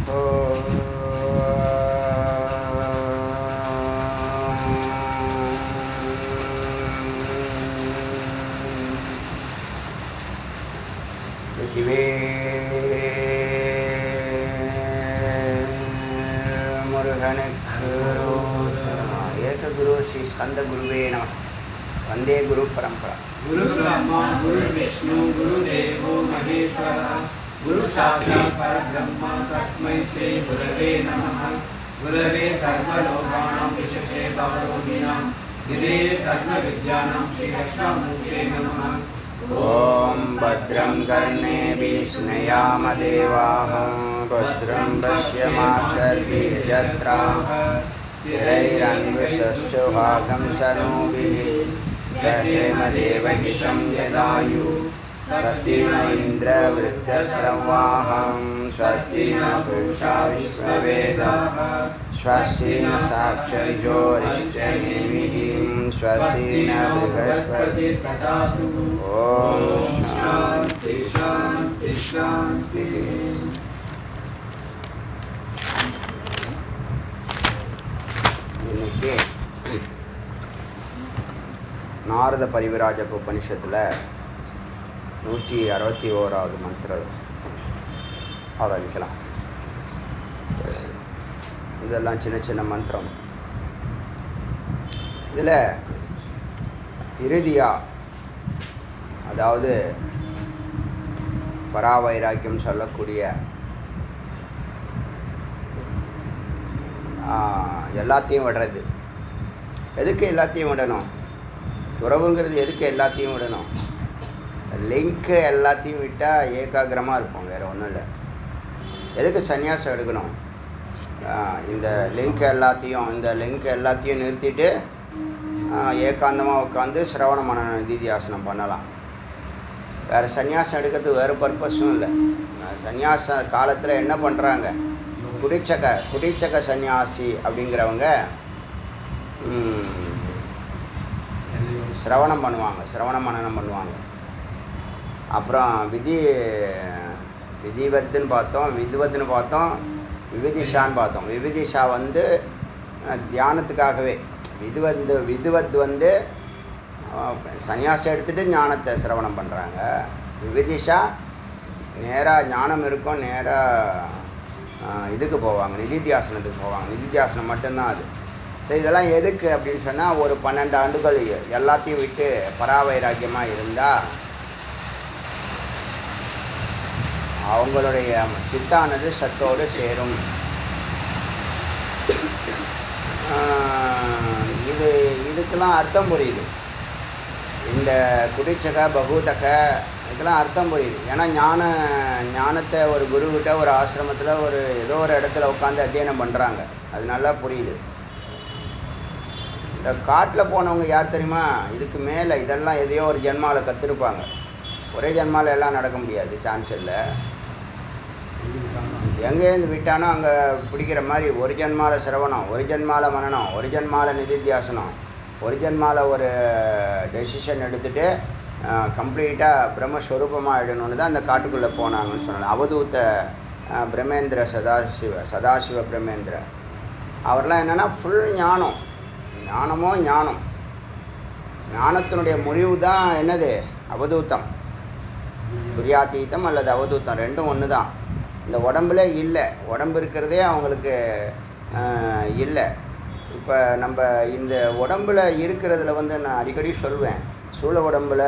एक गुरु श्री स्कंद गुरुवे नमः। वंदे गुरु परंपरा। गुरु ब्रह्मा गुरु विष्णु गुरुदेवो महेश्वरः गुरु साक्षात् परब्रह्म तस्मै श्री गुरवे नमः। गुरवे सर्वलोकानां विशेषे भवरोगिणां निधये सर्वविद्यानां श्री दक्षिणामूर्ते नमः। ओम भद्रं कर्णेभिः शृणुयाम देवाः भद्रं पश्येमाक्षभिर्यजत्राः स्थिरैरङ्गुशस्सुहागं शर्णोभिः दशेम देवहितं यदायुः स्वस्ति न इन्द्रवृद्धश्रवाः स्वस्ति न पूषा विश्ववेदाः स्वस्ति न साक्षर्योरिष्टनेमिः स्वस्ति न बृहस्पतिः ददातु। ओम शान्ति शान्ति शान्तिः। இன்னைக்கு நாரத பரிவிராஜக உபனிஷத்தில் 161வது மந்திரம் ஆரம்பிக்கலாம். இதெல்லாம் சின்ன சின்ன மந்திரம். இதில் இறுதியாக அதாவது பராவைராக்கியம் சொல்லக்கூடிய எல்லாத்தையும் விடுறது. எதுக்கு எல்லாத்தையும் விடணும்? துறவுங்கிறது எதுக்கு எல்லாத்தையும் விடணும்? லிங்க்கு எல்லாத்தையும் விட்டால் ஏகாகிரமாக இருப்போம், வேறு ஒன்றும் இல்லை. எதுக்கு சந்நியாசம் எடுக்கணும்? இந்த லிங்க் எல்லாத்தையும் நிறுத்திட்டு ஏகாந்தமாக உட்காந்து சிரவண மனன நிதித்தியாசனம் பண்ணலாம். வேறு சந்நியாசம் எடுக்கிறது வேறு பர்பஸும் இல்லை. சந்நியாச காலத்தில் என்ன பண்ணுறாங்க? குடிச்சக சந்நியாசி அப்படிங்கிறவங்க சிரவணம் பண்ணுவாங்க, சிரவண மனனம் பண்ணுவாங்க. அப்புறம் விதிவத்துன்னு பார்த்தோம், விவிதிஷான்னு பார்த்தோம். விவிதிஷா வந்து தியானத்துக்காகவே, விதுவத் வந்து சந்நியாசம் எடுத்துகிட்டு ஞானத்தை சிரவணம் பண்ணுறாங்க. விவிதிஷா நேராக ஞானம் இருக்கும், நேராக இதுக்கு போவாங்க, நிதித்தியாசனத்துக்கு போவாங்க. நிதித்தியாசனம் மட்டும்தான் அது. ஸோ இதெல்லாம் எதுக்கு அப்படின்னு சொன்னால், ஒரு 12 ஆண்டுகள் எல்லாத்தையும் விட்டு பராவைராக்கியமாக இருந்தால் அவங்களுடைய சித்தானது சத்தோடு சேரும். இதுக்கெல்லாம் அர்த்தம் புரியுது. இந்த குடிச்சக பகூதக இதுக்கெல்லாம் அர்த்தம் புரியுது. ஏன்னா ஞானத்தை ஒரு குருக்கிட்ட ஒரு ஆசிரமத்தில் ஏதோ ஒரு இடத்துல உட்காந்து அத்தியனம் பண்ணுறாங்க. அது நல்லா புரியுது. இந்த காட்டில் போனவங்க யார் தெரியுமா? இதுக்கு மேலே இதெல்லாம் எதையோ ஒரு ஜென்மாவில் கற்றுருப்பாங்க. ஒரே ஜென்மாவில் எல்லாம் நடக்க முடியாது, சான்ஸ் இல்லை. எங்கேருந்து விட்டானோ அங்கே பிடிக்கிற மாதிரி ஒரு ஜென்மாவில் சிரவணம், ஒரு ஜென்மாவில் மனனம், ஒரு ஜென்மாவில் நிதித்தியாசனம், ஒரு ஜென்மாவில் ஒரு டெசிஷன் எடுத்துகிட்டு கம்ப்ளீட்டாக பிரம்மஸ்வரூபமாக ஆகிடணுன்னு தான் அந்த காட்டுக்குள்ளே போனாங்கன்னு சொன்னாங்க. அவதூத்த பிரம்மேந்திர சதாசிவ பிரம்மேந்திர அவர்லாம் என்னென்னா ஃபுல் ஞானத்தினுடைய முடிவு தான் என்னது? அவதூத்தம். துரியாத்தீத்தம் அல்லது அவதூத்தம் ரெண்டும் ஒன்று தான். இந்த உடம்புல இல்லை, உடம்பு இருக்கிறதே அவங்களுக்கு இல்லை. இப்போ நம்ம இந்த உடம்பில் இருக்கிறதுல வந்து நான் அடிக்கடி சொல்வேன், சூழ உடம்பில்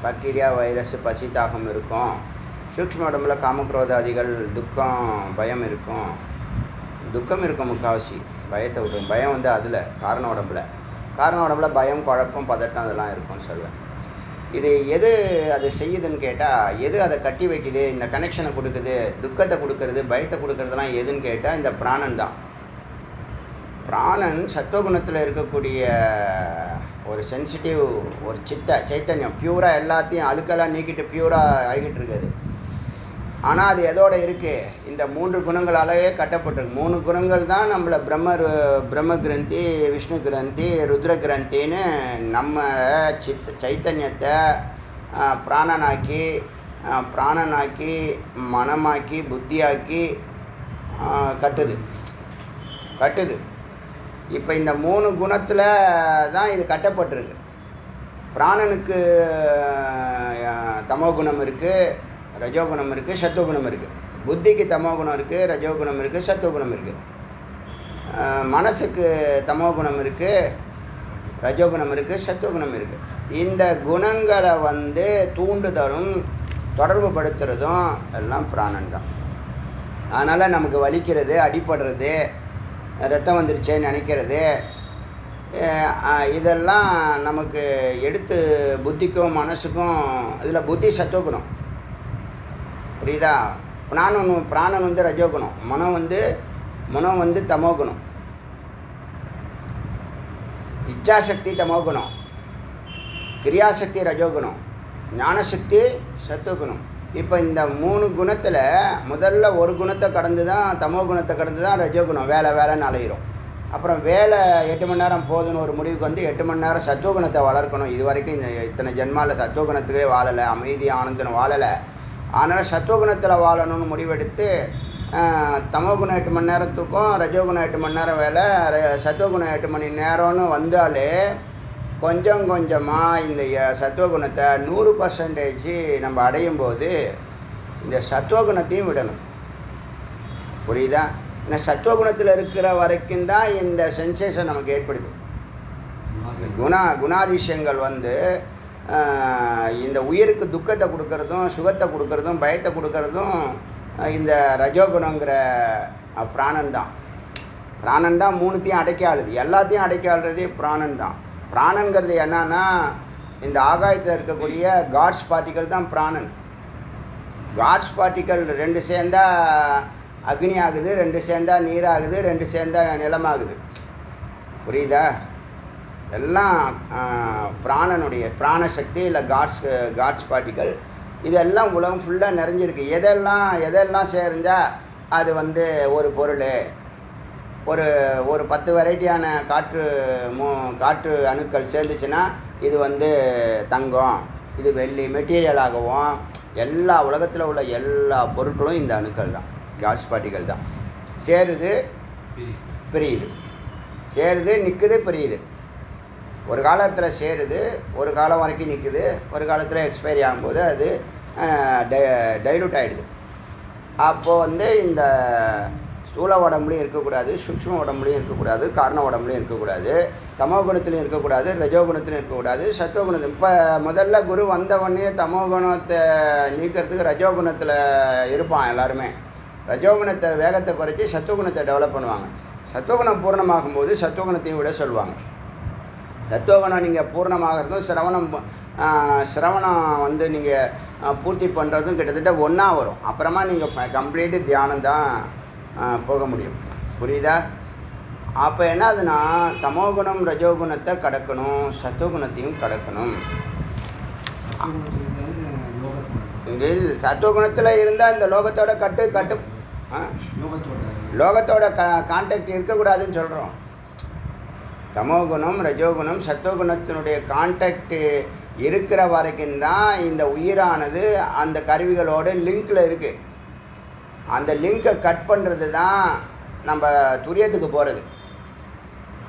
பாக்டீரியா, வைரஸ், பசி, தாகம் இருக்கும். சூக்ஷ்ம உடம்பில் காமக்ரோதாதிகள், துக்கம், பயம் இருக்கும். துக்கம் இருக்கும் முக்கால்வாசி, பயத்தை விட்டு. பயம் வந்து அதில் காரண உடம்பில் பயம், குழப்பம், பதட்டம் அதெல்லாம் இருக்கும்னு சொல்லுவேன். இது எது அது செய்யுதுன்னு கேட்டால், எது அதை கட்டி வைக்குது, இந்த கனெக்ஷனை கொடுக்குது, துக்கத்தை கொடுக்கறது, பயத்தை கொடுக்கறதுலாம் எதுன்னு கேட்டால் இந்த பிராணன் தான். பிராணன் சத்துவகுணத்தில் இருக்கக்கூடிய ஒரு சென்சிட்டிவ், ஒரு சைத்தன்யம், பியூராக எல்லாத்தையும் அழுக்கெல்லாம் நீக்கிட்டு பியூராக ஆகிட்டு இருக்குது. ஆனால் அது எதோடு இருக்குது? இந்த 3 குணங்களாலேயே கட்டப்பட்டிருக்கு. 3 குணங்கள் தான் நம்மளை பிரம்ம கிரந்தி, விஷ்ணு கிரந்தி, ருத்ர கிரந்தின்னு நம்ம சைத்தன்யத்தை பிராணனாக்கி மனமாக்கி புத்தியாக்கி கட்டுது. இப்போ இந்த 3 குணத்தில் தான் இது கட்டப்பட்டிருக்கு. பிராணனுக்கு தமோகுணம் இருக்குது, ரஜோகுணம் இருக்குது, சத்துவகுணம் இருக்குது. புத்திக்கு தமோகுணம் இருக்குது, ரஜோகுணம் இருக்குது, சத்துவகுணம் இருக்குது. மனசுக்கு தமோகுணம் இருக்குது, ரஜோகுணம் இருக்குது, சத்துவகுணம் இருக்குது. இந்த குணங்களை தூண்டுதலும் தொடர்பு படுத்துறதும் எல்லாம் பிராணன் தான். அதனால் நமக்கு வலிக்கிறது, அடிபடுறது, ரத்தம் வந்துருச்சேன்னு நினைக்கிறது, இதெல்லாம் நமக்கு எடுத்து புத்திக்கும் மனசுக்கும். இதில் புத்தி சத்துவகுணம், புரியுதா? பிராணன் ரஜோகுணம், மனம் தமோகுணம், இச்சாசக்தி தமோகுணம், கிரியாசக்தி ரஜோகுணம், ஞானசக்தி சத்துவகுணம். இப்போ இந்த 3 குணத்தில் முதல்ல ஒரு குணத்தை கடந்து தான், தமோ குணத்தை கடந்து தான் ரஜோகுணம் வேலைன்னு அலையிறோம். அப்புறம் வேலை 8 மணி நேரம் போதுன்னு ஒரு முடிவுக்கு 8 மணி நேரம் சத்துவகுணத்தை வளர்க்கணும். இது வரைக்கும் இத்தனை ஜென்மாவில் சத்துவகுணத்துக்கே வாழலை, அமைதி ஆனந்தம் வாழலை. அதனால் சத்துவகுணத்தில் வாழணும்னு முடிவெடுத்து தமோகுணம் 8 மணி நேரத்துக்கும் ரஜோகுணம் 8 மணி நேரம் வேலை, சத்துவகுணம் 8 மணி நேரம்னு வந்தாலே கொஞ்சம் கொஞ்சமாக இந்த சத்துவகுணத்தை 100% நம்ம அடையும் போது இந்த சத்துவகுணத்தையும் விடணும். புரியுதா? இந்த சத்துவகுணத்தில் இருக்கிற வரைக்கும் தான் இந்த சென்சேஷன் நமக்கு ஏற்படுது. குணாதிசயங்கள் இந்த உயிருக்கு துக்கத்தை கொடுக்கறதும், சுகத்தை கொடுக்கறதும், பயத்தை கொடுக்கறதும் இந்த ரஜோகுணங்கிற பிராணன் தான். 3த்தையும் அடைக்க ஆளுது, எல்லாத்தையும் அடைக்க ஆளுறது பிராணன் தான். பிராணங்கிறது என்னன்னா, இந்த ஆகாயத்தில் இருக்கக்கூடிய காட்ஸ் பார்ட்டிக்கல் தான் பிராணன். காட்ஸ் பார்ட்டிக்கல் 2 சேர்ந்தா அக்னி ஆகுது, 2 சேர்ந்தா நீராகுது, 2 சேர்ந்தா நிலமாகுது. புரியுதா? எல்லாம் பிராணனுடைய பிராணசக்தி இல்லை காட்ஸ் பார்ட்டிக்கல். இதெல்லாம் உலகம் ஃபுல்லாக நிறைஞ்சிருக்கு. எதெல்லாம் சேர்ந்தால் அது ஒரு பொருள், ஒரு 10 வெரைட்டியான காற்று அணுக்கள் சேர்ந்துச்சுன்னா இது தங்கம், இது வெள்ளி மெட்டீரியலாகவும், எல்லா உலகத்தில் உள்ள எல்லா பொருட்களும் இந்த அணுக்கள் தான், காட்ஸ் பார்ட்டிகள் தான். சேருது, பிரியுது, சேருது, நிற்குது, பிரியுது. ஒரு காலத்தில் சேருது, ஒரு காலம் வரைக்கும் நிற்குது, ஒரு காலத்தில் எக்ஸ்பைரி ஆகும்போது அது டைலூட் ஆகிடுது. அப்போது இந்த ஸ்தூல உடம்புலையும் இருக்கக்கூடாது, சூக்ஷ்ம உடம்புலையும் இருக்கக்கூடாது, காரண உடம்புலையும் இருக்கக்கூடாது, தமோ குணத்துலையும் இருக்கக்கூடாது, ரஜோகுணத்துலையும் இருக்கக்கூடாது, சத்துவகுணத்தில். இப்போ முதல்ல குரு வந்தவொடனே தமோ குணத்தை நீக்கிறதுக்கு ரஜோகுணத்தில் இருப்பான் எல்லாருமே. ரஜோகுணத்தை வேகத்தை குறைச்சி சத்துவகுணத்தை டெவலப் பண்ணுவாங்க. சத்துவகுணம் பூர்ணமாகும்போது சத்துவகுணத்தையும் விட சொல்லுவாங்க. சத்துவகுணம் நீங்கள் பூர்ணமாகிறதும் சிரவணம் நீங்கள் பூர்த்தி பண்ணுறதும் கிட்டத்தட்ட ஒன்றா வரும். அப்புறமா நீங்கள் கம்ப்ளீட்டு தியானம் தான் போக முடியும். புரியுதா? அப்போ என்ன ஆகுதுன்னா, தமோகுணம் ரஜோகுணத்தை கடக்கணும், சத்துவகுணத்தையும் கடக்கணும். சத்துவகுணத்தில் இருந்தால் இந்த லோகத்தோட லோகத்தோட கான்டாக்ட் இருக்கக்கூடாதுன்னு சொல்கிறோம். தமோகுணம் ரஜோகுணம் சத்துவகுணத்தினுடைய கான்டாக்டு இருக்கிற வரைக்கும் தான் இந்த உயிரானது அந்த கருவிகளோட லிங்கில் இருக்குது. அந்த லிங்கை கட் பண்ணுறது தான் நம்ம துரியத்துக்கு போகிறது.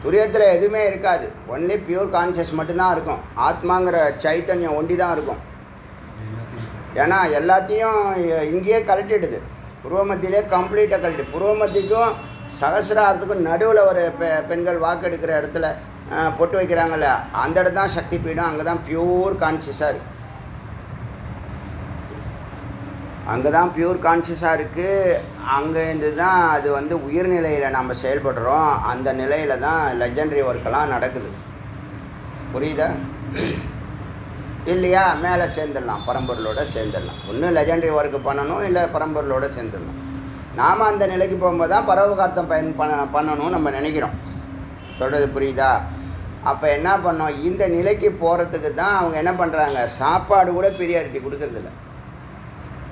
துரியத்தில் எதுவுமே இருக்காது, ஒன்லி பியூர் கான்சியஸ் மட்டும்தான் இருக்கும். ஆத்மாங்கிற சைத்தன்யம் ஒண்டி தான் இருக்கும். ஏன்னா எல்லாத்தையும் இங்கேயே கழட்டிடுது. புருவமத்திலே கம்ப்ளீட்டாக கழட்டி, புருவமத்திக்கும் சகசிராரத்துக்கும் நடுவில் ஒரு பெண்கள் வாக்கெடுக்கிற இடத்துல பொட்டு வைக்கிறாங்கல்ல, அந்த இடம் தான் சக்தி பீடம். அங்கே தான் பியூர் கான்சியஸாக இருக்குது. அங்கே தான் பியூர் கான்சியஸாக இருக்குது. அங்கேருந்து தான் அது உயிர்நிலையில் நம்ம செயல்படுறோம். அந்த நிலையில் தான் லெஜெண்டரி ஒர்க்கெல்லாம் நடக்குது. புரியுதா? இல்லையா? மேலே சேர்ந்துடலாம், பரம்பொருளோடு சேர்ந்துடலாம். ஒன்று லெஜெண்டரி ஒர்க்கு பண்ணணும், இல்லை பரம்பொருளோடு சேர்ந்துடலாம். நாம் அந்த நிலைக்கு போகும்போது தான் பரோபகார்த்தம் பண்ணணும்னு நம்ம நினைக்கிறோம். சொல்கிறது புரியுதா? அப்போ என்ன பண்ணோம், இந்த நிலைக்கு போகிறதுக்கு தான் அவங்க என்ன பண்ணுறாங்க, சாப்பாடு கூட பீரியாரிட்டி கொடுக்கறதில்ல.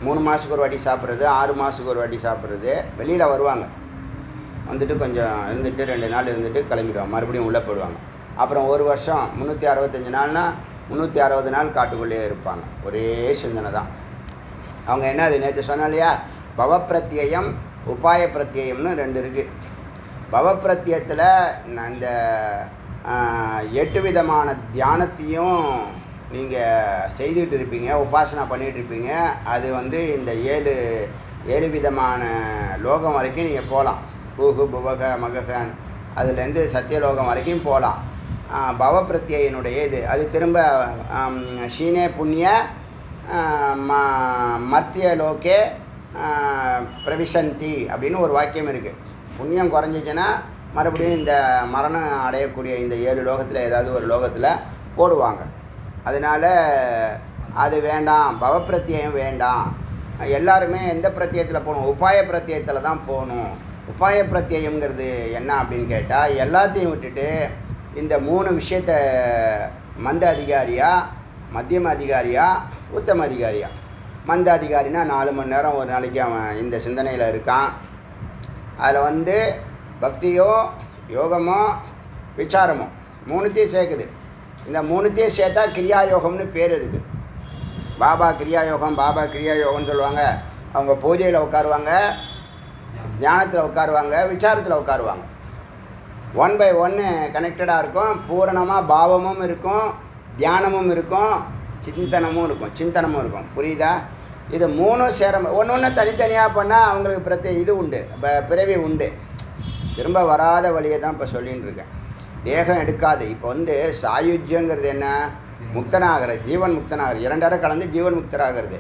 3 மாதத்துக்கு ஒரு வாட்டி சாப்பிட்றது, 6 மாதத்துக்கு ஒரு வாட்டி சாப்பிட்றது. வெளியில் வருவாங்க, கொஞ்சம் இருந்துட்டு 2 நாள் இருந்துட்டு கிளம்பிடுவாங்க, மறுபடியும் உள்ளே போயிடுவாங்க. அப்புறம் 1 வருஷம் 365 நாள்னா 360 நாள் காட்டுக்குள்ளேயே இருப்பாங்க. ஒரே சிந்தனை தான் அவங்க. என்ன அது நேற்று சொன்னா இல்லையா, பவப்பிரத்யம் உபாய பிரத்யயம்னு 2 இருக்குது. பவப்பிரத்யத்தில் இந்த 8 விதமான தியானத்தையும் நீங்கள் செய்துகிட்டு இருப்பீங்க, உபாசனா பண்ணிகிட்டு இருப்பீங்க. அது வந்து இந்த 7 விதமான லோகம் வரைக்கும் நீங்கள் போகலாம். பூகு புவக மககன் அதுலேருந்து சத்தியலோகம் வரைக்கும் போகலாம். பவப்பிரத்யனுடைய இது அது திரும்ப ஷீனே புண்ணிய மர்த்திய லோகே பிரவிசந்தி அப்படின்னு ஒரு வாக்கியம் இருக்குது. புண்ணியம் குறைஞ்சிச்சின்னா மறுபடியும் இந்த மரணம் அடையக்கூடிய இந்த 7 லோகத்தில் ஏதாவது ஒரு லோகத்தில் போடுவாங்க. அதனால் அது வேண்டாம், பவப்பிரத்யம் வேண்டாம். எல்லாருமே எந்த பிரத்யத்தில் போகணும்? உபாய பிரத்யத்தில் தான் போகணும். உபாய பிரத்யம்ங்கிறது என்ன அப்படின்னு கேட்டால், எல்லாத்தையும் விட்டுட்டு இந்த 3 விஷயத்தை மந்த அதிகாரியா, மத்தியம அதிகாரியா, உத்தம அதிகாரியா. மந்த அதிகாரினா 4 மணி நேரம் ஒரு நாளைக்கு அவன் இந்த சிந்தனையில் இருக்கான். அதில் வந்து பக்தியோ யோகமோ விசாரமோ 3த்தையும் சேர்க்குது. இந்த 3த்தையும் சேர்த்தா கிரியாயோகம்னு பேர் இருக்குது. பாபா கிரியாயோகம், பாபா கிரியாயோகம்னு சொல்லுவாங்க. அவங்க பூஜையில் உட்காருவாங்க, தியானத்தில் உட்காருவாங்க, விசாரத்தில் உட்காருவாங்க. 1 by 1 கனெக்டடாக இருக்கும். பூரணமாக பாவமும் இருக்கும், தியானமும் இருக்கும், சிந்தனமும் இருக்கும். புரியுதா? இது 3 சேர ஒன்று தனித்தனியாக பண்ணால் அவங்களுக்கு இது உண்டு, பிறவி உண்டு. திரும்ப வராத வழியை தான் இப்போ சொல்லின்னு இருக்கேன். தேகம் எடுக்காது. இப்போ வந்து சாயுஜ்யங்கிறது என்ன? முக்தனாகிறது, ஜீவன் முக்தனாகிறது. 2 கலந்து ஜீவன் முக்தராகிறது.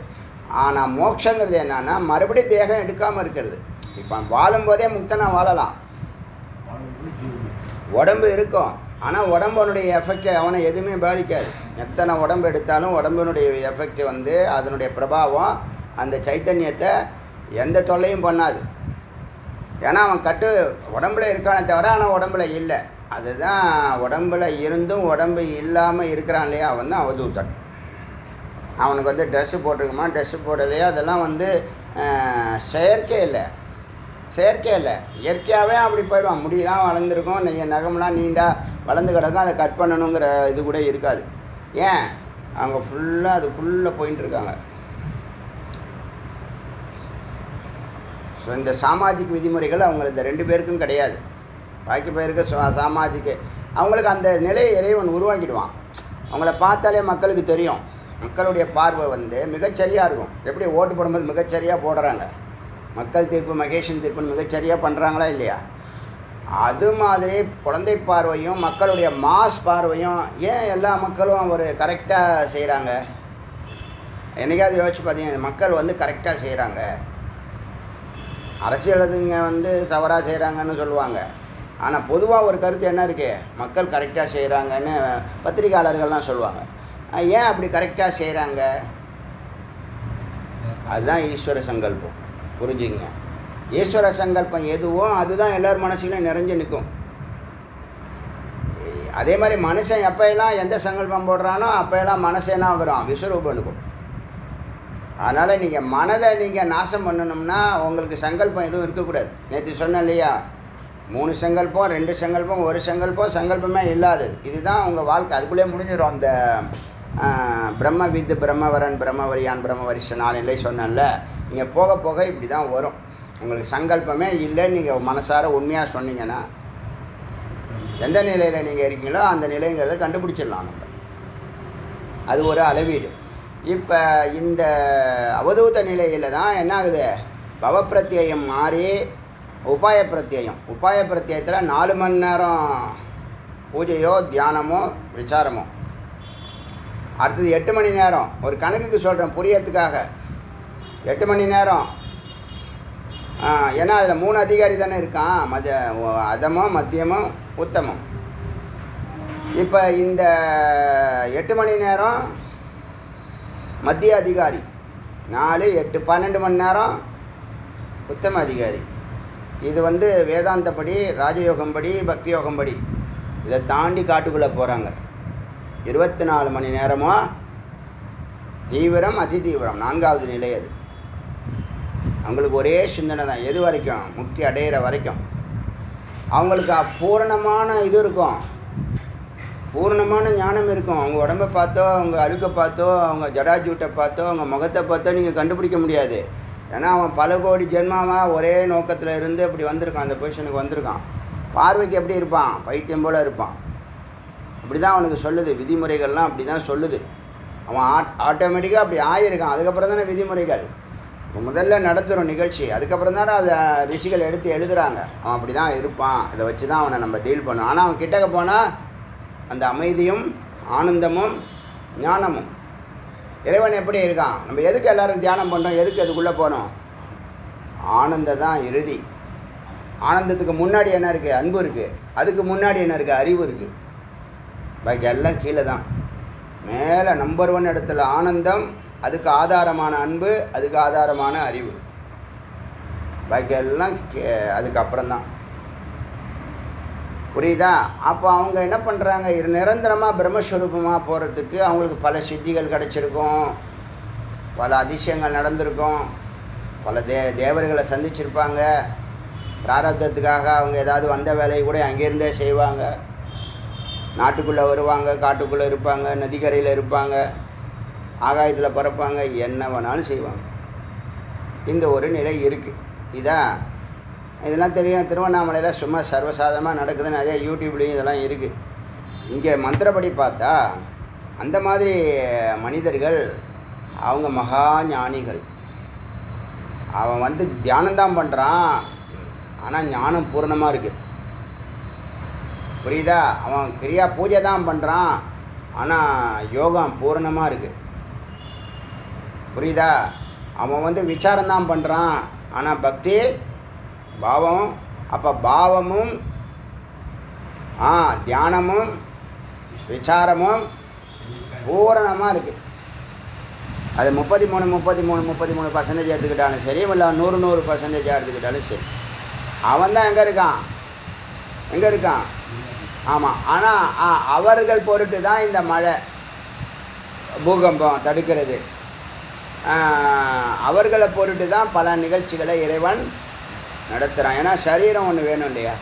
ஆனால் மோட்சங்கிறது என்னன்னா மறுபடியும் தேகம் எடுக்காமல் இருக்கிறது. இப்போ வாழும்போதே முக்தனாக வாழலாம். உடம்பு இருக்கும், ஆனால் உடம்புனுடைய எஃபெக்ட் அவனை எதுவுமே பாதிக்காது. எத்தனை உடம்பு எடுத்தாலும் உடம்பினுடைய எஃபெக்ட் வந்து அதனுடைய பிரபாவம் அந்த சைத்தன்யத்தை எந்த தொல்லையும் பண்ணாது. ஏன்னா அவன் உடம்புல இருக்கானே தவிர ஆனால் உடம்புல இல்லை. அதுதான் உடம்புல இருந்தும் உடம்பு இல்லாமல் இருக்கிறான் இல்லையா, அவன் தான் அவதூதன். அவனுக்கு வந்து ட்ரெஸ்ஸு போட்டிருக்குமா, ட்ரெஸ்ஸு போடலையா, அதெல்லாம் வந்து செயற்கை இல்லை. இயற்கையாகவே அப்படி போயிடுவான். முடியெல்லாம் வளர்ந்துருக்கும், நகமெல்லாம் நீண்டா வளர்ந்து கிடக்கும். அதை கட் பண்ணணுங்கிற இது கூட இருக்காது. ஏன்? அவங்க ஃபுல்லாக அதுக்குள்ளே போயின்ட்டு இருக்காங்க. ஸோ இந்த சாமாஜிக் விதிமுறைகள் அவங்களுக்கு இந்த 2 பேருக்கும் கிடையாது. பாக்கி பேருக்கு சாமாஜிக்கு அவங்களுக்கு அந்த நிலையை இறைவன் உருவாக்கிடுவான். அவங்கள பார்த்தாலே மக்களுக்கு தெரியும். மக்களுடைய பார்வை வந்து மிகச்சரியாக இருக்கும். எப்படி ஓட்டு போடும்போது மிகச்சரியாக போடுறாங்க, மக்கள் தீர்ப்பு மகேஷன் தீர்ப்புன்னு மிகச்சரியாக பண்ணுறாங்களா இல்லையா? அது மாதிரி குழந்தை பார்வையும் மக்களுடைய மாஸ் பார்வையும் ஏன் எல்லா மக்களும் ஒரு கரெக்டாக செய்கிறாங்க? என்னைக்காவது யோசிச்சு பார்த்தீங்கன்னா மக்கள் வந்து கரெக்டாக செய்கிறாங்க. அரசியலுங்க வந்து தவறாக செய்கிறாங்கன்னு சொல்லுவாங்க. ஆனால் பொதுவாக ஒரு கருத்து என்ன இருக்குது? மக்கள் கரெக்டாக செய்கிறாங்கன்னு பத்திரிகையாளர்கள்லாம் சொல்லுவாங்க. ஏன் அப்படி கரெக்டாக செய்கிறாங்க? அதுதான் ஈஸ்வர சங்கல்பம். புரிஞ்சுங்க. ஈஸ்வர சங்கல்பம் எதுவோ அதுதான் எல்லார் மனசுலையும் நிறைஞ்சு நிற்கும். அதே மாதிரி மனுஷன் எப்போயெல்லாம் எந்த சங்கல்பம் போடுறானோ அப்போயெல்லாம் மனசேனா ஆகுறான், விஸ்வரூபம் இருக்கும். அதனால் நீங்கள் மனதை நீங்கள் நாசம் பண்ணணும்னா உங்களுக்கு சங்கல்பம் எதுவும் இருக்கக்கூடாது. நேற்று சொன்னேன் இல்லையா, 3 சங்கல்பம், 2 சங்கல்பம், 1 சங்கல்பம், சங்கல்பமே இல்லாதது. இதுதான் உங்கள் வாழ்க்கை. அதுக்குள்ளே முடிஞ்சிடும். அந்த பிரம்மவித், பிரம்மவரன், பிரம்மவரியான், பிரம்மவரிஷன் 4 நிலை சொன்னேன்ல, நீங்கள் போக போக இப்படி தான் வரும். உங்களுக்கு சங்கல்பமே இல்லைன்னு நீங்கள் மனசார உண்மையாக சொன்னீங்கன்னா எந்த நிலையில் நீங்கள் இருக்கீங்களோ அந்த நிலைங்கிறத கண்டுபிடிச்சிடலாம் நம்ம. அது ஒரு அளவீடு. இப்போ இந்த அவதூத நிலையில் தான் என்ன ஆகுது? பவப்பிரத்யம் மாறி உபாய பிரத்யம். உபாய பிரத்யத்தில் 4 மணி நேரம் பூஜையோ தியானமோ விசாரமோ. அடுத்தது 8 மணி நேரம். ஒரு கணக்குக்கு சொல்கிறேன் புரியறதுக்காக. 8 மணி நேரம். ஏன்னா அதில் 3 அதிகாரி தானே இருக்கான், அதமம், மத்தியமம், உத்தமம். இப்போ இந்த 8 மணி நேரம் மத்திய அதிகாரி, 4, 8, 12 மணி நேரம் உத்தம அதிகாரி. இது வந்து வேதாந்தப்படி, ராஜயோகம்படி, பக்தி யோகம்படி. இதை தாண்டி காட்டுக்குள்ளே போகிறாங்க. 24 மணி நேரமும் தீவிரம், அதி தீவிரம், 4வது நிலை. அது அவங்களுக்கு ஒரே சிந்தனை தான். எது வரைக்கும்? முக்தி அடையிற வரைக்கும். அவங்களுக்கு பூரணமான இது இருக்கும், பூர்ணமான ஞானம் இருக்கும். அவங்க உடம்பை பார்த்தோ, அவங்க அழுக்கை பார்த்தோ, அவங்க ஜடாஜூட்டை பார்த்தோ, அவங்க முகத்தை பார்த்தோ நீங்கள் கண்டுபிடிக்க முடியாது. ஏன்னா அவன் பல கோடி ஜென்மாவாக ஒரே நோக்கத்தில் இருந்து அப்படி வந்திருக்கான், அந்த பொசிஷனுக்கு வந்திருக்கான். பார்வைக்கு எப்படி இருப்பான்? பைத்தியம் போல் இருப்பான். அப்படி தான் அவனுக்கு சொல்லுது, விதிமுறைகள்லாம் அப்படி தான் சொல்லுது. அவன் ஆட்டோமேட்டிக்காக அப்படி ஆகியிருக்கான். அதுக்கப்புறம் தானே விதிமுறைகள் முதல்ல நடத்துகிறோம் நிகழ்ச்சி, அதுக்கப்புறம் தானே அதை ரிஷிகள் எடுத்து எழுதுகிறாங்க. அவன் அப்படி தான் இருப்பான், இதை வச்சு தான் அவனை நம்ம டீல் பண்ணோம். ஆனால் அவன் கிட்டக்க போனால் அந்த அமைதியும் ஆனந்தமும் ஞானமும். இறைவன் எப்படி இருக்கான்? நம்ம எதுக்கு எல்லோரும் தியானம் பண்ணுறோம்? எதுக்கு அதுக்குள்ளே போகிறோம்? ஆனந்தம் தான் இறுதி. ஆனந்தத்துக்கு முன்னாடி என்ன இருக்குது? அன்பு இருக்குது. அதுக்கு முன்னாடி என்ன இருக்குது? அறிவு இருக்குது. பாக்கி எல்லாம் கீழே தான். மேலே நம்பர் 1 இடத்துல ஆனந்தம், அதுக்கு ஆதாரமான அன்பு, அதுக்கு ஆதாரமான அறிவு. பாக்கி எல்லாம் அதுக்கப்புறம் தான். புரியுதா? அப்போ அவங்க என்ன பண்ணுறாங்க? நிரந்தரமாக பிரம்மஸ்வரூபமாக போகிறதுக்கு அவங்களுக்கு பல சித்திகள் கிடச்சிருக்கும், பல அதிசயங்கள் நடந்திருக்கும், பல தேவர்களை சந்திச்சிருப்பாங்க. பிராரத்தத்துக்காக அவங்க ஏதாவது வந்த வேலையை கூட அங்கேருந்தே செய்வாங்க. நாட்டுக்குள்ளே வருவாங்க, காட்டுக்குள்ளே இருப்பாங்க, நதிக்கரையில் இருப்பாங்க, ஆகாயத்தில் பறப்பாங்க, என்ன வேணாலும் செய்வாங்க. இந்த ஒரு நிலை இருக்குது. இதெல்லாம் தெரியும். திருவண்ணாமலையில் சும்மா சர்வசாதாரணமாக நடக்குது. நிறைய யூடியூப்லேயும் இதெல்லாம் இருக்குது. இங்கே மந்திரப்படி பார்த்தா அந்த மாதிரி மனிதர்கள் அவங்க மகா ஞானிகள். அவன் வந்து தியானம்தான் பண்ணுறான், ஆனால் ஞானம் பூர்ணமாக இருக்குது. புரியுதா? அவன் கிரியா பூஜை தான் பண்ணுறான், ஆனால் யோகம் பூர்ணமாக இருக்குது. புரியுதா? அவன் வந்து விசாரம்தான் பண்ணுறான், ஆனால் பக்தி பாவம். அப்போ பாவமும் தியானமும் விசாரமும் பூரணமாக இருக்குது. அது 33% எடுத்துக்கிட்டாலும் சரி, இல்லை 100% எடுத்துக்கிட்டாலும் சரி, அவன் தான் எங்கே இருக்கான்? ஆமாம். ஆனால் அவர்கள் பொருட்டு தான் இந்த மழை பூகம்பம் தடுக்கிறது. அவர்களை பொருட்டு தான் பல நிகழ்ச்சிகளை இறைவன் நடத்துகிறான். ஏன்னா சரீரம் ஒன்று வேணும் இல்லையா?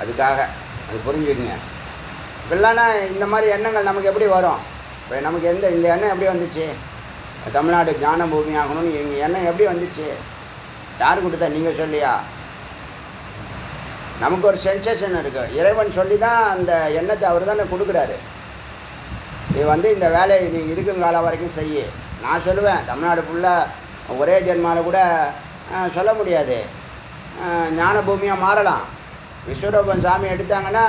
அதுக்காக. அது புரிஞ்சுக்குங்க. இல்லைன்னா இந்த மாதிரி எண்ணங்கள் நமக்கு எப்படி வரும்? இப்போ நமக்கு இந்த எண்ணம் எப்படி வந்துச்சு? தமிழ்நாடு ஞான பூமி ஆகணும்னு எண்ணம் எப்படி வந்துச்சு? யார் கொடுத்தா? நீங்கள் சொல்லியா? நமக்கு ஒரு சென்சேஷன் இருக்குது. இறைவன் சொல்லி தான் அந்த எண்ணத்தை அவர் தானே கொடுக்குறாரு. நீ வந்து இந்த வேலையை நீ இருக்கும் காலம் வரைக்கும் செய்ய. நான் சொல்லுவேன், தமிழ்நாடு ஃபுல்லாக ஒரே ஜென்மாவில் கூட சொல்ல முடியாது, ஞான பூமியாக மாறலாம். விஸ்வரூபன் சாமி எடுத்தாங்கன்னா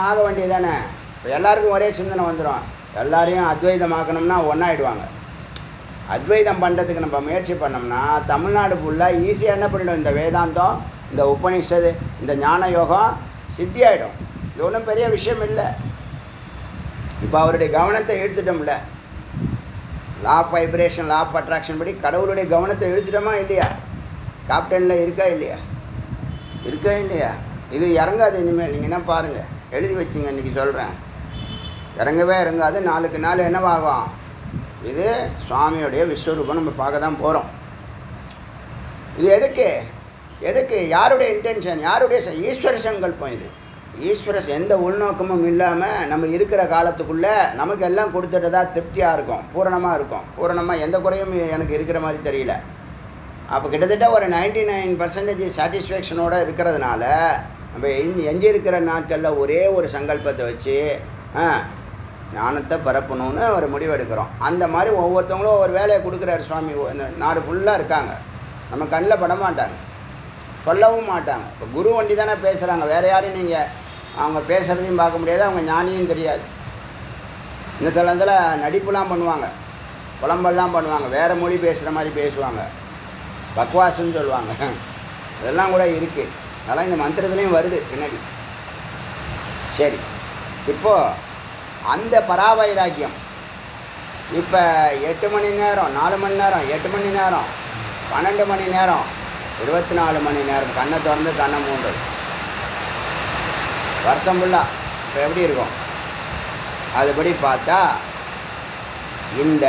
ஆக வேண்டியது தானே. இப்போ எல்லாருக்கும் ஒரே சிந்தனை வந்துடும். எல்லாரையும் அத்வைதமாக்கணும்னா ஒன்றாயிடுவாங்க. அத்வைதம் பண்ணுறதுக்கு நம்ம முயற்சி பண்ணோம்னா தமிழ்நாடு ஃபுல்லாக ஈஸியாக என்ன பண்ணிடும்? இந்த வேதாந்தம், இந்த உபனிஷது, இந்த ஞான யோகம் சித்தி ஆகிடும். இது ஒன்றும் பெரிய விஷயம் இல்லை. இப்போ அவருடைய கவனத்தை இழுத்துட்டோம்ல, law of vibration, law of attraction படி கடவுளுடைய கவனத்தை இழுத்துட்டோமா இல்லையா? டாப் 10ல் இருக்கா இல்லையா? இது இறங்காது இனிமேல். நீங்கள் என்ன பாருங்கள், எழுதி வச்சுங்க. இன்றைக்கி சொல்கிறேன், இறங்கவே இறங்காது. நாளுக்கு நாள் என்னவாகும்? இது சுவாமியோடைய விஸ்வரூபம் நம்ம பார்க்க தான் போகிறோம். இது எதுக்கு யாருடைய இன்டென்ஷன்? யாருடைய ஈஸ்வர சங்கல்பம். இது ஈஸ்வர எந்த உள்நோக்கமும் இல்லாமல் நம்ம இருக்கிற காலத்துக்குள்ளே நமக்கு எல்லாம் கொடுத்துட்டதா திருப்தியாக இருக்கும், பூரணமாக இருக்கும். பூரணமாக எந்த குறையும் எனக்கு இருக்கிற மாதிரி தெரியல. அப்போ கிட்டத்தட்ட ஒரு 99% சாட்டிஸ்ஃபேக்ஷனோடு இருக்கிறதுனால நம்ம எஞ்சி இருக்கிற நாட்களில் ஒரே ஒரு சங்கல்பத்தை வச்சு ஞானத்தை பரப்பணும்னு ஒரு முடிவு எடுக்கிறோம். அந்த மாதிரி ஒவ்வொருத்தவங்களும் ஒவ்வொரு வேலையை கொடுக்குறாரு சுவாமி. நாடு ஃபுல்லாக இருக்காங்க, நம்ம கண்ணில் பட மாட்டாங்க, சொல்லவும் மாட்டாங்க. இப்போ குரு வண்டி தானே பேசுகிறாங்க. வேறு யாரையும் நீங்கள் அவங்க பேசுகிறதையும் பார்க்க முடியாது, அவங்க ஞானியும் தெரியாது. இந்த தளத்தில் நடிப்புலாம் பண்ணுவாங்க, புலம்பெல்லாம் பண்ணுவாங்க, வேறு மொழி பேசுகிற மாதிரி பேசுவாங்க, பக்வாசுன்னு சொல்லுவாங்க. இதெல்லாம் கூட இருக்குது. அதெல்லாம் இந்த மந்திரத்துலேயும் வருது பின்னாடி. சரி, இப்போது அந்த பராவைராக்கியம் இப்போ 8 மணி நேரம், 4 மணி நேரம், 8 மணி நேரம், 12 மணி நேரம், 24 மணி நேரம் கண்ணை திறந்து கண்ணை மூண்டு வருஷம் ஃபுல்லாக இப்போ எப்படி இருக்கும்? அதுபடி பார்த்தா இந்த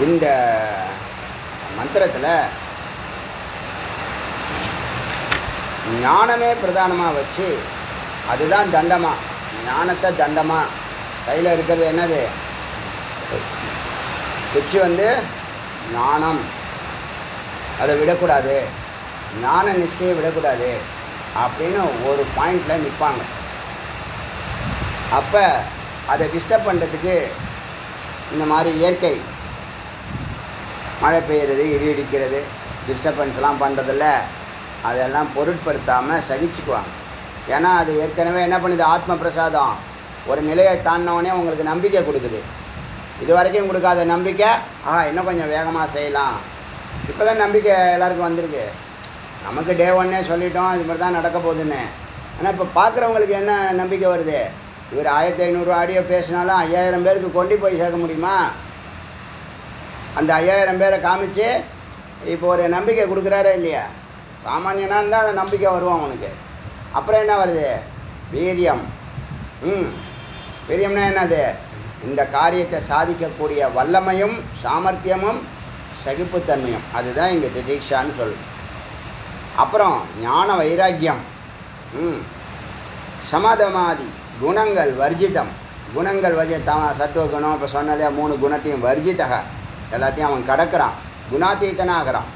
இந்த மந்திரத்தில் ஞானமே பிரதானமாக வச்சு, அதுதான் தண்டமாக, ஞானத்தை தண்டமாக கையில் இருக்கிறது என்னது? குச்சி ஞானம், அதை விடக்கூடாது, ஞான நிச்சயம் விடக்கூடாது அப்படின்னு ஒரு பாயிண்டில் நிற்பாங்க. அப்போ அதை டிஸ்டர்ப் பண்ணுறதுக்கு இந்த மாதிரி இயற்கை மழை பெய்யுறது, இடி இடிக்கிறது, டிஸ்டர்பன்ஸ்லாம் பண்ணுறதில்ல, அதெல்லாம் பொருட்படுத்தாமல் சகிச்சுக்குவாங்க. ஏன்னா அது ஏற்கனவே என்ன பண்ணுது, ஆத்ம பிரசாதம் ஒரு நிலையை தாண்டினவொடனே உங்களுக்கு நம்பிக்கை கொடுக்குது. இது வரைக்கும் கொடுக்காத நம்பிக்கை, இன்னும் கொஞ்சம் வேகமாக செய்யலாம். இப்போ தான் நம்பிக்கை எல்லாருக்கும் வந்திருக்கு. நமக்கு டே ஒன்னே சொல்லிட்டோம் இது மாதிரி தான் நடக்க போகுதுன்னு. ஆனால் இப்போ பார்க்குறவங்களுக்கு என்ன நம்பிக்கை வருது, இவர் 1500 ஆடியோ பேசினாலும் 5000 பேருக்கு கொண்டு போய் சேர்க்க முடியுமா? அந்த 5000 பேரை காமிச்சு இப்போ ஒரு நம்பிக்கை கொடுக்குறாரே இல்லையா? சாமானியனாக இருந்தால் அந்த நம்பிக்கை வரும் அவனுக்கு. அப்புறம் என்ன வருது, வீரியம். வீரியம்னா என்னது, இந்த காரியத்தை சாதிக்கக்கூடிய வல்லமையும் சாமர்த்தியமும் சகிப்புத்தன்மையும், அதுதான் இங்கே திதீக்ஷான்னு சொல்லு. அப்புறம் ஞான வைராக்கியம், சமதமாதி குணங்கள் வர்ஜிதம். குணங்கள் சத்துவகுணம் இப்போ சொன்னாலே 3 குணத்தையும் வர்ஜிதக எல்லாத்தையும் அவன் கடக்கிறான். குணாத்தீத்தனாகிறான்.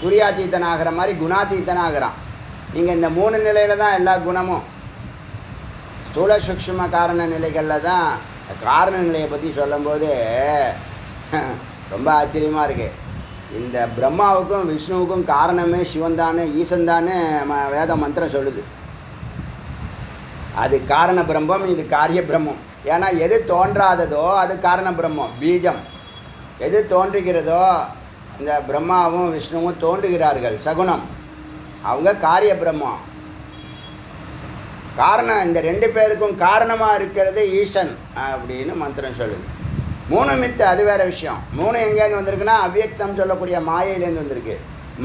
துரியாத்தீத்தனாகிற மாதிரி குணாத்தீத்தனாகிறான். நீங்கள் இந்த 3 நிலையில் தான் எல்லா குணமும். ஸ்தூல சூக்ஷ்ம காரண நிலைகளில் தான். காரண நிலையை பற்றி சொல்லும்போது ரொம்ப ஆச்சரியமாக இருக்குது. இந்த பிரம்மாவுக்கும் விஷ்ணுவுக்கும் காரணமே சிவன் தானே, ஈசன் தானே வேத மந்திரம் சொல்லுது. அது காரண பிரம்மம், இது காரிய பிரம்மம். ஏன்னா எது தோன்றாததோ அது காரண பிரம்மம், பீஜம். எது தோன்றுகிறதோ, இந்த பிரம்மாவும் விஷ்ணுவும் தோன்றுகிறார்கள், சகுனம், அவங்க காரிய பிரம்மம். காரணம், இந்த 2 பேருக்கும் காரணமாக இருக்கிறது ஈசன் அப்படின்னு மந்திரம் சொல்லுது. 3 மித்து, அது வேறு விஷயம். 3 எங்கேருந்து வந்திருக்குன்னா அவ்வியக்தம் சொல்லக்கூடிய மாயையிலேருந்து வந்திருக்கு.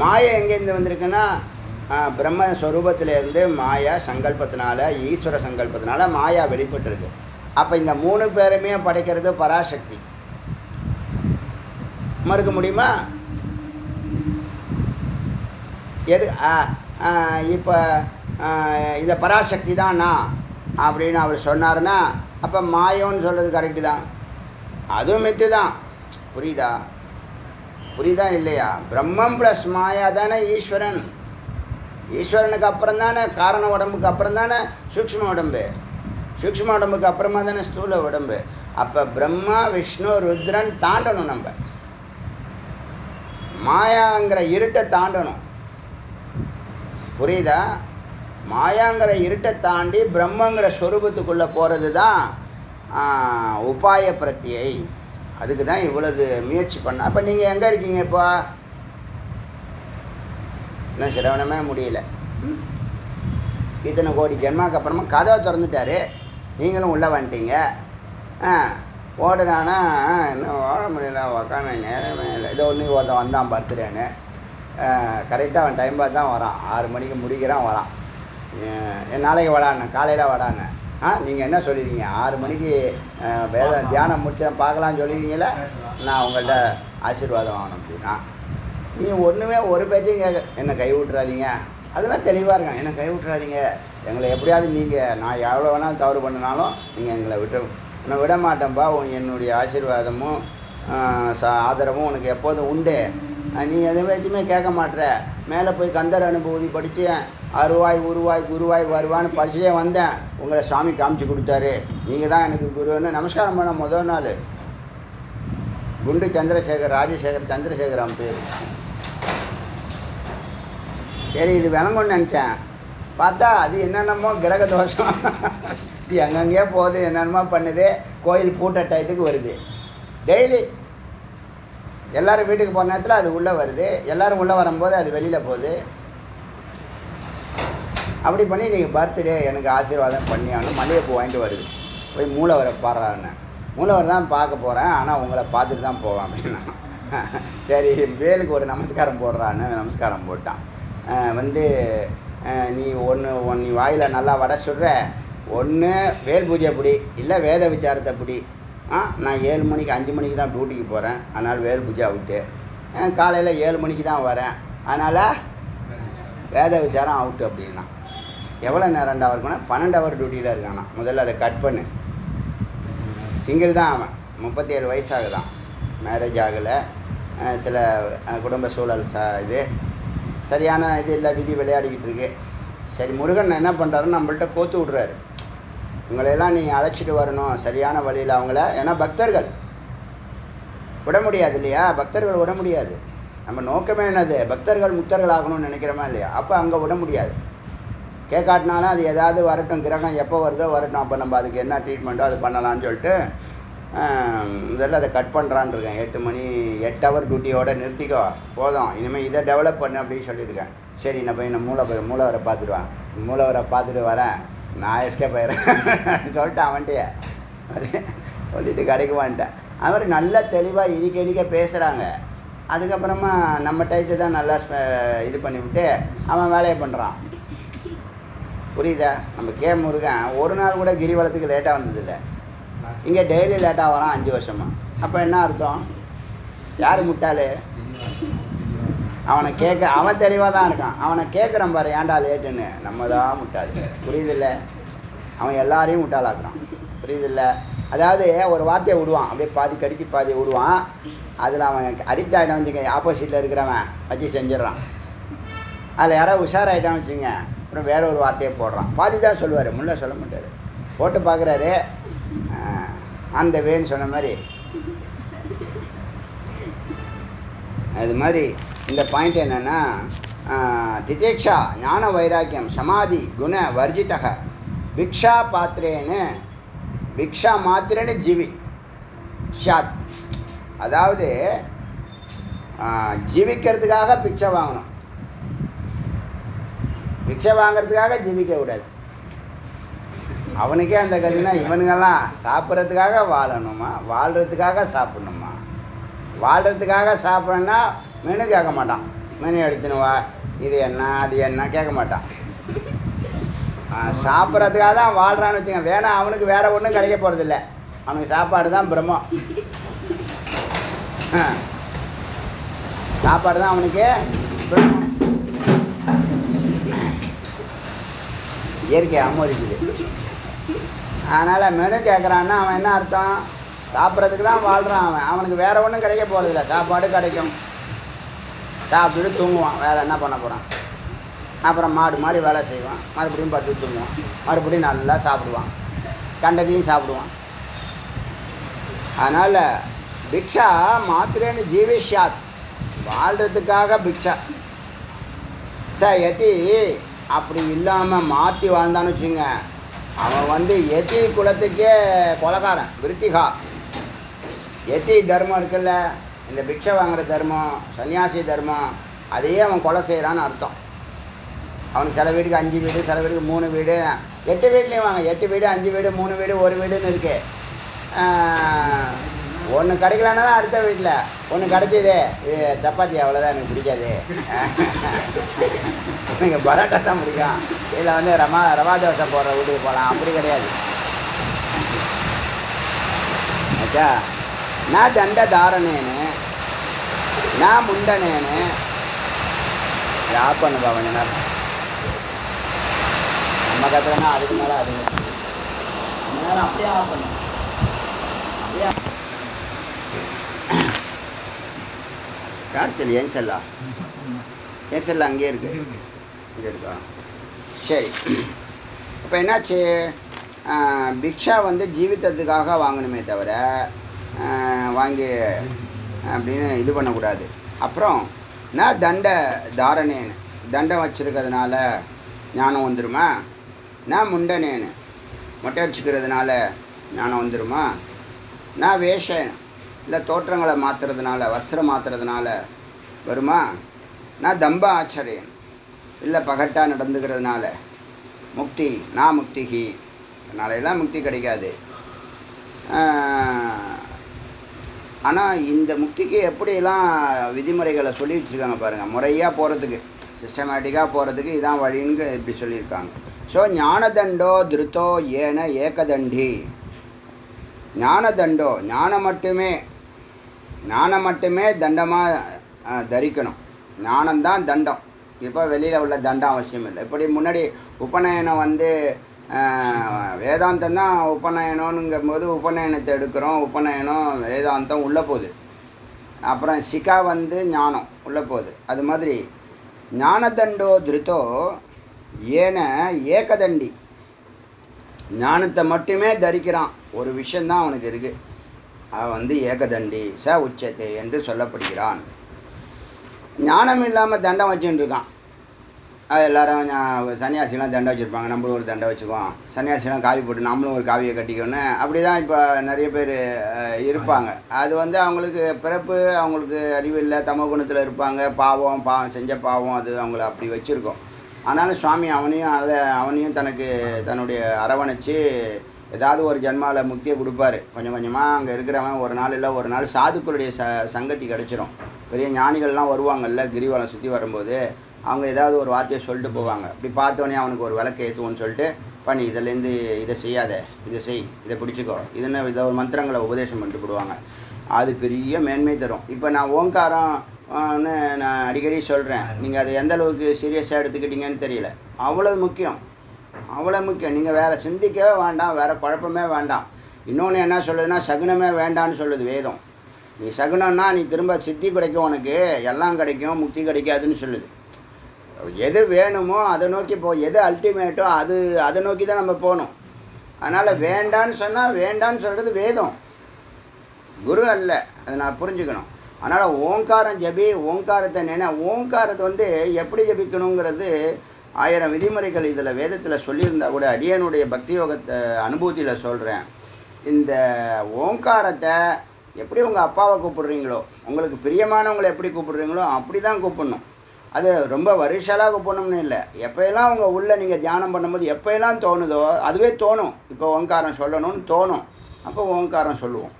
மாயை எங்கேருந்து வந்திருக்குன்னா பிரம்மஸ்வரூபத்திலேருந்து மாயா சங்கல்பத்தினால, ஈஸ்வர சங்கல்பத்தினால மாயா வெளிப்பட்டிருக்கு. அப்போ இந்த 3 பேருமே படைக்கிறது பராசக்தி. மறுக்க முடியுமா? எது இப்போ இதை பராசக்தி தான் நான் அப்படின்னு அவர் சொன்னார்னா அப்போ மாயோன்னு சொல்கிறது கரெக்டு தான். அதுவும் மித்து தான். புரியுதா இல்லையா? பிரம்மம் ப்ளஸ் மாயா தானே ஈஸ்வரன். ஈஸ்வரனுக்கு அப்புறம் தானே காரண உடம்புக்கு அப்புறம் தானே சூக்ஷ்ம உடம்பு. சூக்ஷ்ம உடம்புக்கு அப்புறமா தானே ஸ்தூல உடம்பு. அப்போ பிரம்மா விஷ்ணு ருத்ரன் தாண்டணும். நம்ம மாயாங்கிற இருட்டை தாண்டணும். புரியுதா? மாயாங்கிற இருட்டை தாண்டி பிரம்மங்கிற ஸ்வரூபத்துக்குள்ளே போகிறது தான் உபாய பிரத்தியை. அதுக்கு தான் இவ்வளவு முயற்சி பண்ண. அப்போ நீங்கள் எங்கே இருக்கீங்க இப்போ? இன்னும் சிரவணமே முடியல. இத்தனை கோடி ஜென்மாக்கு அப்புறமா கதவை திறந்துட்டாரு, நீங்களும் உள்ளே வந்துட்டீங்க. ஓடுறானா இன்னும் ஓட முடியல, உக்காந்து நேரமே இல்லை. இதோ ஒன்று ஒருத்தன் வந்தான் பர்த்டேன்னு. கரெக்டாக அவன் டைம் பார்த்து தான் வரான். 6 மணிக்கு முடிக்கிறான், வரான். நாளைக்கு வடாண்ணே, காலையில் வடாண்ணே. நீங்கள் என்ன சொல்லியிருக்கீங்க? 6 மணிக்கு வேத தியானம் முடிச்சேன் பார்க்கலான்னு சொல்லியிருக்கீங்களே, நான் உங்கள்கிட்ட ஆசீர்வாதம் ஆகணும் அப்படின்னா நீ ஒன்றுமே ஒரு பேச்சையும் கேட்க, என்னை கை விட்டுறாதீங்க. அதெல்லாம் தெளிவாக இருக்கான். என்னை கை விட்டுறாதீங்க, எங்களை எப்படியாவது நீங்கள், நான் எவ்வளோ வேணாலும் தவறு பண்ணினாலும் நீங்கள் எங்களை உன்னை விட மாட்டேன்ப்பா. என்னுடைய ஆசீர்வாதமும் ஆதரவும் உனக்கு எப்போதும் உண்டு. நீ எதை வச்சுமே கேட்க மாட்டேற. மேலே போய் கந்தர் அனுபூதி படித்து அருவாய் உருவாய் குருவாய் வருவான்னு படிச்சுட்டே வந்தேன். உங்களை சுவாமி காமிச்சு கொடுத்தாரு, நீங்கள் தான் எனக்கு குருன்னு நமஸ்காரம் பண்ண முதல் நாள். குண்டு சந்திரசேகர், ராஜசேகர் சந்திரசேகர் அவன் பேர். சரி இது விளங்கும்னு நினச்சேன். பார்த்தா அது என்னென்னமோ கிரக தோஷம் இது எங்கெங்கேயோ போகுது, என்னென்னமோ பண்ணுது. கோயில் பூட்ட டயத்துக்கு வருது. டெய்லி எல்லோரும் வீட்டுக்கு போகிற நேரத்தில் அது உள்ளே வருது. எல்லோரும் உள்ளே வரும்போது அது வெளியில் போகுது. அப்படி பண்ணி நீங்கள் பர்த்டே எனக்கு ஆசீர்வாதம் பண்ணியான்னு மல்லிகைப்பூ வாங்கிட்டு வருது. போய் மூலவரை பாடுறான்னு. மூலவர் தான் பார்க்க போகிறேன், ஆனால் உங்களை பார்த்துட்டு தான் போவேன் அப்படின்னா. சரி வேலுக்கு ஒரு நமஸ்காரம் போடுறான்னு நமஸ்காரம் போட்டான். நீ வாயில் நல்லா வடை சுடுற, ஒன்று வேல் பூஜை பிடி, இல்லை வேத விசாரத்தை பிடி. நான் 7 மணிக்கு 5 மணிக்கு தான் டியூட்டிக்கு போகிறேன், அதனால் வேல் பூஜை அவுட்டு. காலையில் 7 மணிக்கு தான் வரேன், அதனால் வேத விசாரம் அவுட்டு அப்படின்னா. எவ்வளோ நேரம்டா இருக்குன்னா 12 ஹவர் டியூட்டியில் இருக்கானா. முதல்ல அதை கட் பண்ணு. சிங்கிள் தான் அவன், 37 வயசாகுதான். மேரேஜ் ஆகலை, சில குடும்ப சூழல் இது சரியான இது இல்லை, விதி விளையாடிக்கிட்டு இருக்கு. சரி, முருகன் என்ன பண்ணுறாருன்னு நம்மள்ட்ட கோத்து விட்றாரு. உங்களையெல்லாம் நீங்கள் அழைச்சிட்டு வரணும் சரியான வழியில் அவங்கள. ஏன்னா பக்தர்கள் விட முடியாது இல்லையா, பக்தர்கள் விட முடியாது. நம்ம நோக்கமே என்னது, பக்தர்கள் முக்தர்கள் ஆகணும்னு நினைக்கிறோமா இல்லையா, அப்போ அங்கே விட முடியாது. கேட்காட்டினாலும் அது ஏதாவது வரட்டும், கிரகம் எப்போ வருதோ வரட்டும், அப்போ நம்ம அதுக்கு என்ன ட்ரீட்மெண்ட்டோ அது பண்ணலான்னு சொல்லிட்டு முதல்ல அதை கட் பண்ணுறான்னு இருக்கேன். 8 மணி 8 ஹவர் டியூட்டியோடு நிறுத்திக்கோ போதும், இனிமேல் இதை டெவலப் பண்ணு அப்படின்னு சொல்லியிருக்கேன். சரி, நான் போய் நான் மூலவரை பார்த்துடுவேன், மூலவரை பார்த்துட்டு வரேன், நான் எஸ்கேப் ஆயிடுறேன் சொல்லிட்டு அவன்கிட்டயே சொல்லிட்டு கடைக்கு வந்துட்டேன். அது மாதிரி நல்லா தெளிவாக இடிக்க பேசுகிறாங்க. அதுக்கப்புறமா நம்ம டைத்து தான் நல்லா இது பண்ணிவிட்டு அவன் வேலையை பண்ணுறான். புரியுதா? நம்ம முருகன் ஒரு நாள் கூட கிரிவலத்துக்கு லேட்டாக வந்ததில்லை, இங்கே டெய்லி லேட்டாக வரான் 5 வருஷமாக. அப்போ என்ன அர்த்தம்? யார் முட்டாளு? அவன் தெளிவாக தான் இருக்கான். அவனை கேட்குறான் பாரு, ஏன்டா லேட்டுன்னு. நம்ம தான் முட்டாள். புரியுதில்ல? அவன் எல்லாரையும் முட்டாளாக்குறான். புரியுதில்ல? அதாவது ஒரு வார்த்தையை விடுவான், அப்படியே பாதி கடிச்சு பாதி விடுவான். அதில் அவன் அடிக்ட் ஆகிட்டான் வச்சுங்க, ஆப்போசிட்டில் இருக்கிறவன் வச்சு செஞ்சிடறான். அதில் யாராவது உஷாராகிட்டான் வச்சுங்க, அப்புறம் வேற ஒரு வார்த்தையை போடுறான். பாதி தான் சொல்லுவார், முன்னே சொல்ல மாட்டார். போட்டு பார்க்குறாரு, அந்த வேன்னு சொன்ன மாதிரி. அது மாதிரி இந்த பாயிண்ட் என்னென்னா, திதேக்ஷா ஞான வைராக்கியம் சமாதி குண வர்ஜிதக பிக்ஷா பாத்திரேன்னு பிக்ஷா மாத்திரன்னு ஜீவி ஷாத். அதாவது ஜீவிக்கிறதுக்காக பிக்ஷை வாங்கணும், பிக்ஷை வாங்கிறதுக்காக ஜீவிக்க கூடாது. அவனுக்கே அந்த கதினா, இவனுங்கெல்லாம் சாப்பிட்றதுக்காக வாழணுமா, வாழ்கிறதுக்காக சாப்பிட்ணுமா? வாழ்கிறதுக்காக சாப்பிட்றன்னா மெனு கேட்க மாட்டான். மெனு எடுத்துனுவா, இது என்ன அது என்ன கேட்க மாட்டான். சாப்பிட்றதுக்காக தான் வாழ்கிறான்னு வச்சுங்க. வேணா அவனுக்கு வேறு ஒன்றும் கிடைக்க போகிறதில்ல, அவனுக்கு சாப்பாடு தான் பிரம்மம். சாப்பாடு தான் அவனுக்கு பிரம்மம். இயற்கை அம்மோதிக்குது. அதனால் மெனு கேட்குறான்னா அவன் என்ன அர்த்தம்? சாப்பிட்றதுக்கு தான் வாழ்கிறான். அவனுக்கு வேறு ஒன்றும் கிடைக்க போகிறதில்ல. சாப்பாடு கிடைக்கும், சாப்பிட்டுட்டு தூங்குவான், வேறு என்ன பண்ண போகிறான்? அப்புறம் மாடு மாதிரி வேலை செய்வான், மறுபடியும் பட்டு தூங்குவான், மறுபடியும் நல்லா சாப்பிடுவான், கண்டதையும் சாப்பிடுவான். அதனால் பிக்ஷா மாத்திரேன்னு ஜீவிஷாத், வாழ்கிறதுக்காக பிக்ஷா. யதி அப்படி இல்லாமல் மாற்றி வாழ்ந்தான்னு வச்சுங்க, அவன் யதி குலத்துக்கே கொலைக்காரன், விருத்திகா. யதி தர்மம் இருக்குல்ல, இந்த பிக்ஷை வாங்குகிற தர்மம், சன்னியாசி தர்மம், அதையே அவன் கொலை செய்கிறான்னு அர்த்தம். அவனுக்கு சில வீட்டுக்கு 5 வீடு, சில வீட்டுக்கு 3 வீடு, 8 வீட்லேயும் வாங்க. 8 வீடு 5 வீடு 3 வீடு 1 வீடுன்னு இருக்குது. ஒன்று கிடைக்கலன்னா தான் அடுத்த வீட்டில் ஒன்று கிடைச்சிது, இது சப்பாத்தி அவ்வளோதான் எனக்கு பிடிக்காது, எனக்கு பரோட்டா தான் பிடிக்கும், இதில் ரவா தோசை போடுற வீட்டுக்கு போகலாம். அப்படி கிடையாது. ஆச்சா? நான் தண்ட தாரணேன்னு நான் முண்டனேன்னு ஆஃப் பண்ணுப்பா கொஞ்ச நேரம். நம்ம கத்துறனா அதுக்கு மேலே அது கொஞ்ச நேரம் அப்படியே ஆஃப் பண்ணு. அப்படியே யார் சொல்லி? ஏன் செல்லா? ஏன் செல்லா அங்கேயே இருக்கு, இங்கே இருக்கா? சரி, இப்போ என்னாச்சு? பிக்ஷா ஜீவித்தத்துக்காக வாங்கணுமே தவிர வாங்கி அப்படின்னு இது பண்ணக்கூடாது. அப்புறம் நான் தண்ட தாரணேன்னு தண்டம் வச்சுருக்கிறதுனால ஞானம் வந்துடுமா? நான் முண்டனேன்னு மொட்டை வச்சுக்கிறதுனால ஞானம் வந்துடுமா? நான் வேஷன் இல்லை தோற்றங்களை மாற்றுறதுனால வஸ்திரம் மாற்றுறதுனால வருமா? நான் தம்ப ஆச்சரியன் இல்லை பகட்டாக நடந்துக்கிறதுனால முக்தி, நான் முக்திகி, அதனாலெல்லாம் முக்தி கிடைக்காது. ஆனால் இந்த முக்திக்கு எப்படியெல்லாம் விதிமுறைகளை சொல்லி வச்சுருக்காங்க பாருங்கள். முறையாக போகிறதுக்கு, சிஸ்டமேட்டிக்காக போகிறதுக்கு இதான் வழின்னு இப்படி சொல்லியிருக்காங்க. ஸோ ஞானதண்டோ திருத்தோ ஏன ஏகதண்டி. ஞானதண்டோ ஞானம் மட்டுமே தண்டமாக தரிக்கணும். ஞானம்தான் தண்டம். இப்போ வெளியில் உள்ள தண்டம் அவசியம் இல்லை. இப்படி முன்னாடி உபநயனம் வேதாந்தம் தான் உபநயனம்ங்கும்போது உபநயனத்தை எடுக்கிறோம். உபநயனம் வேதாந்தம் உள்ளே போகுது. அப்புறம் சிகா வந்து ஞானம் உள்ளே போகுது. அது மாதிரி ஞானதண்டோ திருத்தோ ஏன ஏகதண்டி, ஞானத்தை மட்டுமே தரிக்கிறான், ஒரு விஷயந்தான் அவனுக்கு இருக்குது, அவன் வந்து ஏகதண்டி ச உச்சத்தை என்று சொல்லப்படுகிறான். ஞானம் இல்லாமல் தண்டம் வச்சுட்டு இருக்கான். எல்லோரும் சன்னியாசிலாம் தண்டை வச்சுருப்பாங்க, நம்மளும் ஒரு தண்டை வச்சுக்குவோம், சன்னியாசிலாம் காவி போட்டு நம்மளும் ஒரு காவியை கட்டிக்கணும், அப்படி தான் இப்போ நிறைய பேர் இருப்பாங்க. அது வந்து அவங்களுக்கு பிறப்பு, அவங்களுக்கு அறிவு இல்லை, தமோ குணத்தில் இருப்பாங்க, பாவம் செஞ்ச பாவம் அது அவங்கள அப்படி வச்சுருக்கோம். ஆனாலும் சுவாமி அவனையும் தனக்கு தன்னுடைய அரவணைச்சு ஏதாவது ஒரு ஜென்மாவில் முக்தியை கொடுப்பாரு. கொஞ்சம் கொஞ்சமாக அங்கே இருக்கிறவன் ஒரு நாள் இல்லை ஒரு நாள் சாதுக்களுடைய சங்கத்தி கிடச்சிரும். பெரிய ஞானிகள்லாம் வருவாங்கல்ல கிரிவலம் சுற்றி வரும்போது, அவங்க ஏதாவது ஒரு வார்த்தையை சொல்லிட்டு போவாங்க. அப்படி பார்த்தோன்னே அவனுக்கு ஒரு விளக்கு ஏற்றுவோன்னு சொல்லிட்டு, பண்ணி இதிலேருந்து இதை செய்யாத, இதை செய், இதை பிடிச்சிக்கோ, இதுன்னு இதை ஒரு மந்திரங்களை உபதேசம் பண்ணிட்டு போடுவாங்க. அது பெரிய மேன்மை தரும். இப்போ நான் ஓங்காரம்னு நான் அடிக்கடி சொல்கிறேன், நீங்கள் அதை எந்த அளவுக்கு சீரியஸாக எடுத்துக்கிட்டீங்கன்னு தெரியல. அவ்வளோ முக்கியம், அவ்வளோ முக்கியம். நீங்கள் வேறு சிந்திக்கவே வேண்டாம், வேறு குழப்பமே வேண்டாம். இன்னொன்று என்ன சொல்லுதுன்னா, சகுனமே வேண்டான்னு சொல்லுது வேதம். நீ சகுனம்னா நீ திரும்ப சித்தி கிடைக்கும், உனக்கு எல்லாம் கிடைக்கும், முக்தி கிடைக்காதுன்னு சொல்லுது. எது வேணுமோ அதை நோக்கி எது அல்டிமேட்டோ அதை நோக்கி தான் நம்ம போகணும். அதனால் வேண்டான்னு சொன்னால் வேண்டான்னு சொல்கிறது வேதம், குரு அல்ல. அதை நான் புரிஞ்சுக்கணும். அதனால் ஓங்காரம் ஜபி, ஓங்காரத்தை ஓங்காரத்தை வந்து எப்படி ஜபிக்கணுங்கிறது 1000 விதிமுறைகள் இதில் வேதத்தில் சொல்லியிருந்தா கூட அடியனுடைய பக்தி யோகத்தை அனுபூதியில் சொல்கிறேன். இந்த ஓங்காரத்தை எப்படி உங்கள் அப்பாவை கூப்பிடுறீங்களோ, உங்களுக்கு பிரியமானவங்களை எப்படி கூப்பிடுறீங்களோ அப்படி தான் கூப்பிடணும். அது ரொம்ப வருஷலாக கூப்பிடணும்னு இல்லை. எப்போயெல்லாம் உங்கள் உள்ளே நீங்கள் தியானம் பண்ணும்போது எப்போயெல்லாம் தோணுதோ அதுவே தோணும், இப்போ ஓங்காரம் சொல்லணும்னு தோணும், அப்போ ஓங்காரம் சொல்லுவோம்.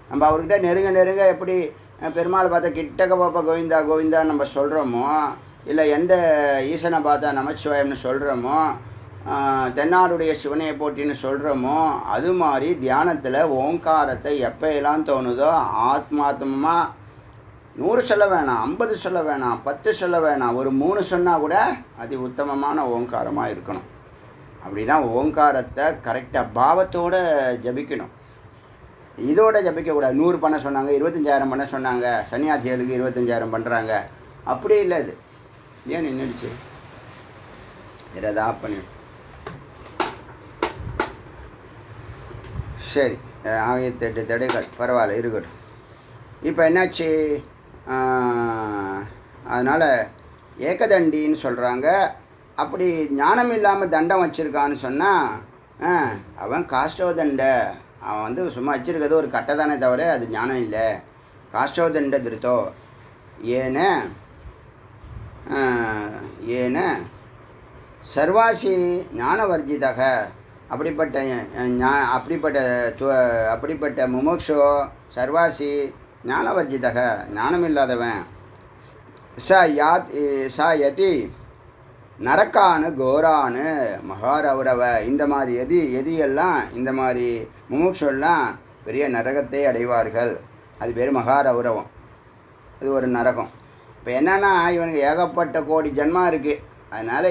நம்ம அவர்கிட்ட நெருங்க எப்படி பெருமாளை பார்த்தா கிட்டக்க பாப்பா கோவிந்தா கோவிந்தா நம்ம சொல்கிறோமோ, இல்லை எந்த ஈசனை பார்த்தா நமச்சிவாயம்னு சொல்கிறோமோ, தென்னாடுடைய சிவனையை போட்டின்னு சொல்கிறோமோ, அது மாதிரி தியானத்தில் ஓங்காரத்தை எப்போயெல்லாம் தோணுதோ ஆத்மாத்மமாக 100 சொல்ல வேணாம், 50 சொல்ல வேணாம், 10 சொல்ல வேணாம், ஒரு 3 சொன்னால் கூட அதி உத்தமமான ஓங்காரமாக இருக்கணும். அப்படி தான் ஓங்காரத்தை கரெக்டாக பாவத்தோடு ஜபிக்கணும். இதோட ஜபிக்கக்கூடாது. 100 பண்ண சொன்னாங்க, 25,000 பண்ண சொன்னாங்க, சன்னியாசிகளுக்கு 25,000 பண்ணுறாங்க, அப்படி இல்லை. இது ஏன் நின்றுடுச்சு, இதை பண்ணி சரி. 1008 தடைகள் பரவாயில்ல இருக்கட்டும். இப்போ என்னாச்சு, அதனால் ஏகதண்டின்னு சொல்கிறாங்க. அப்படி ஞானம் இல்லாமல் தண்டம் வச்சுருக்கான்னு சொன்னால் அவன் காஷ்டோ தண்டை, அவன் வந்து சும்மா வச்சுருக்கிறது ஒரு கட்டை தானே தவிர அது ஞானம் இல்லை. காஷ்டோ தண்ட திருத்தோ ஏன சர்வாசி ஞானவர்ஜிதக, அப்படிப்பட்ட முமுக்ஷோ சர்வாசி ஞானவர்ஜிதக, ஞானமில்லாதவன் ச யதி நரக்கானு கோரானு மகாரௌரவ, இந்த மாதிரி எதியெல்லாம் இந்த மாதிரி முமுக்ஷெல்லாம் பெரிய நரகத்தை அடைவார்கள். அது பேர் மகாரௌரவம், அது ஒரு நரகம். இப்போ என்னென்னா இவனுக்கு ஏகப்பட்ட கோடி ஜென்மா இருக்குது, அதனால்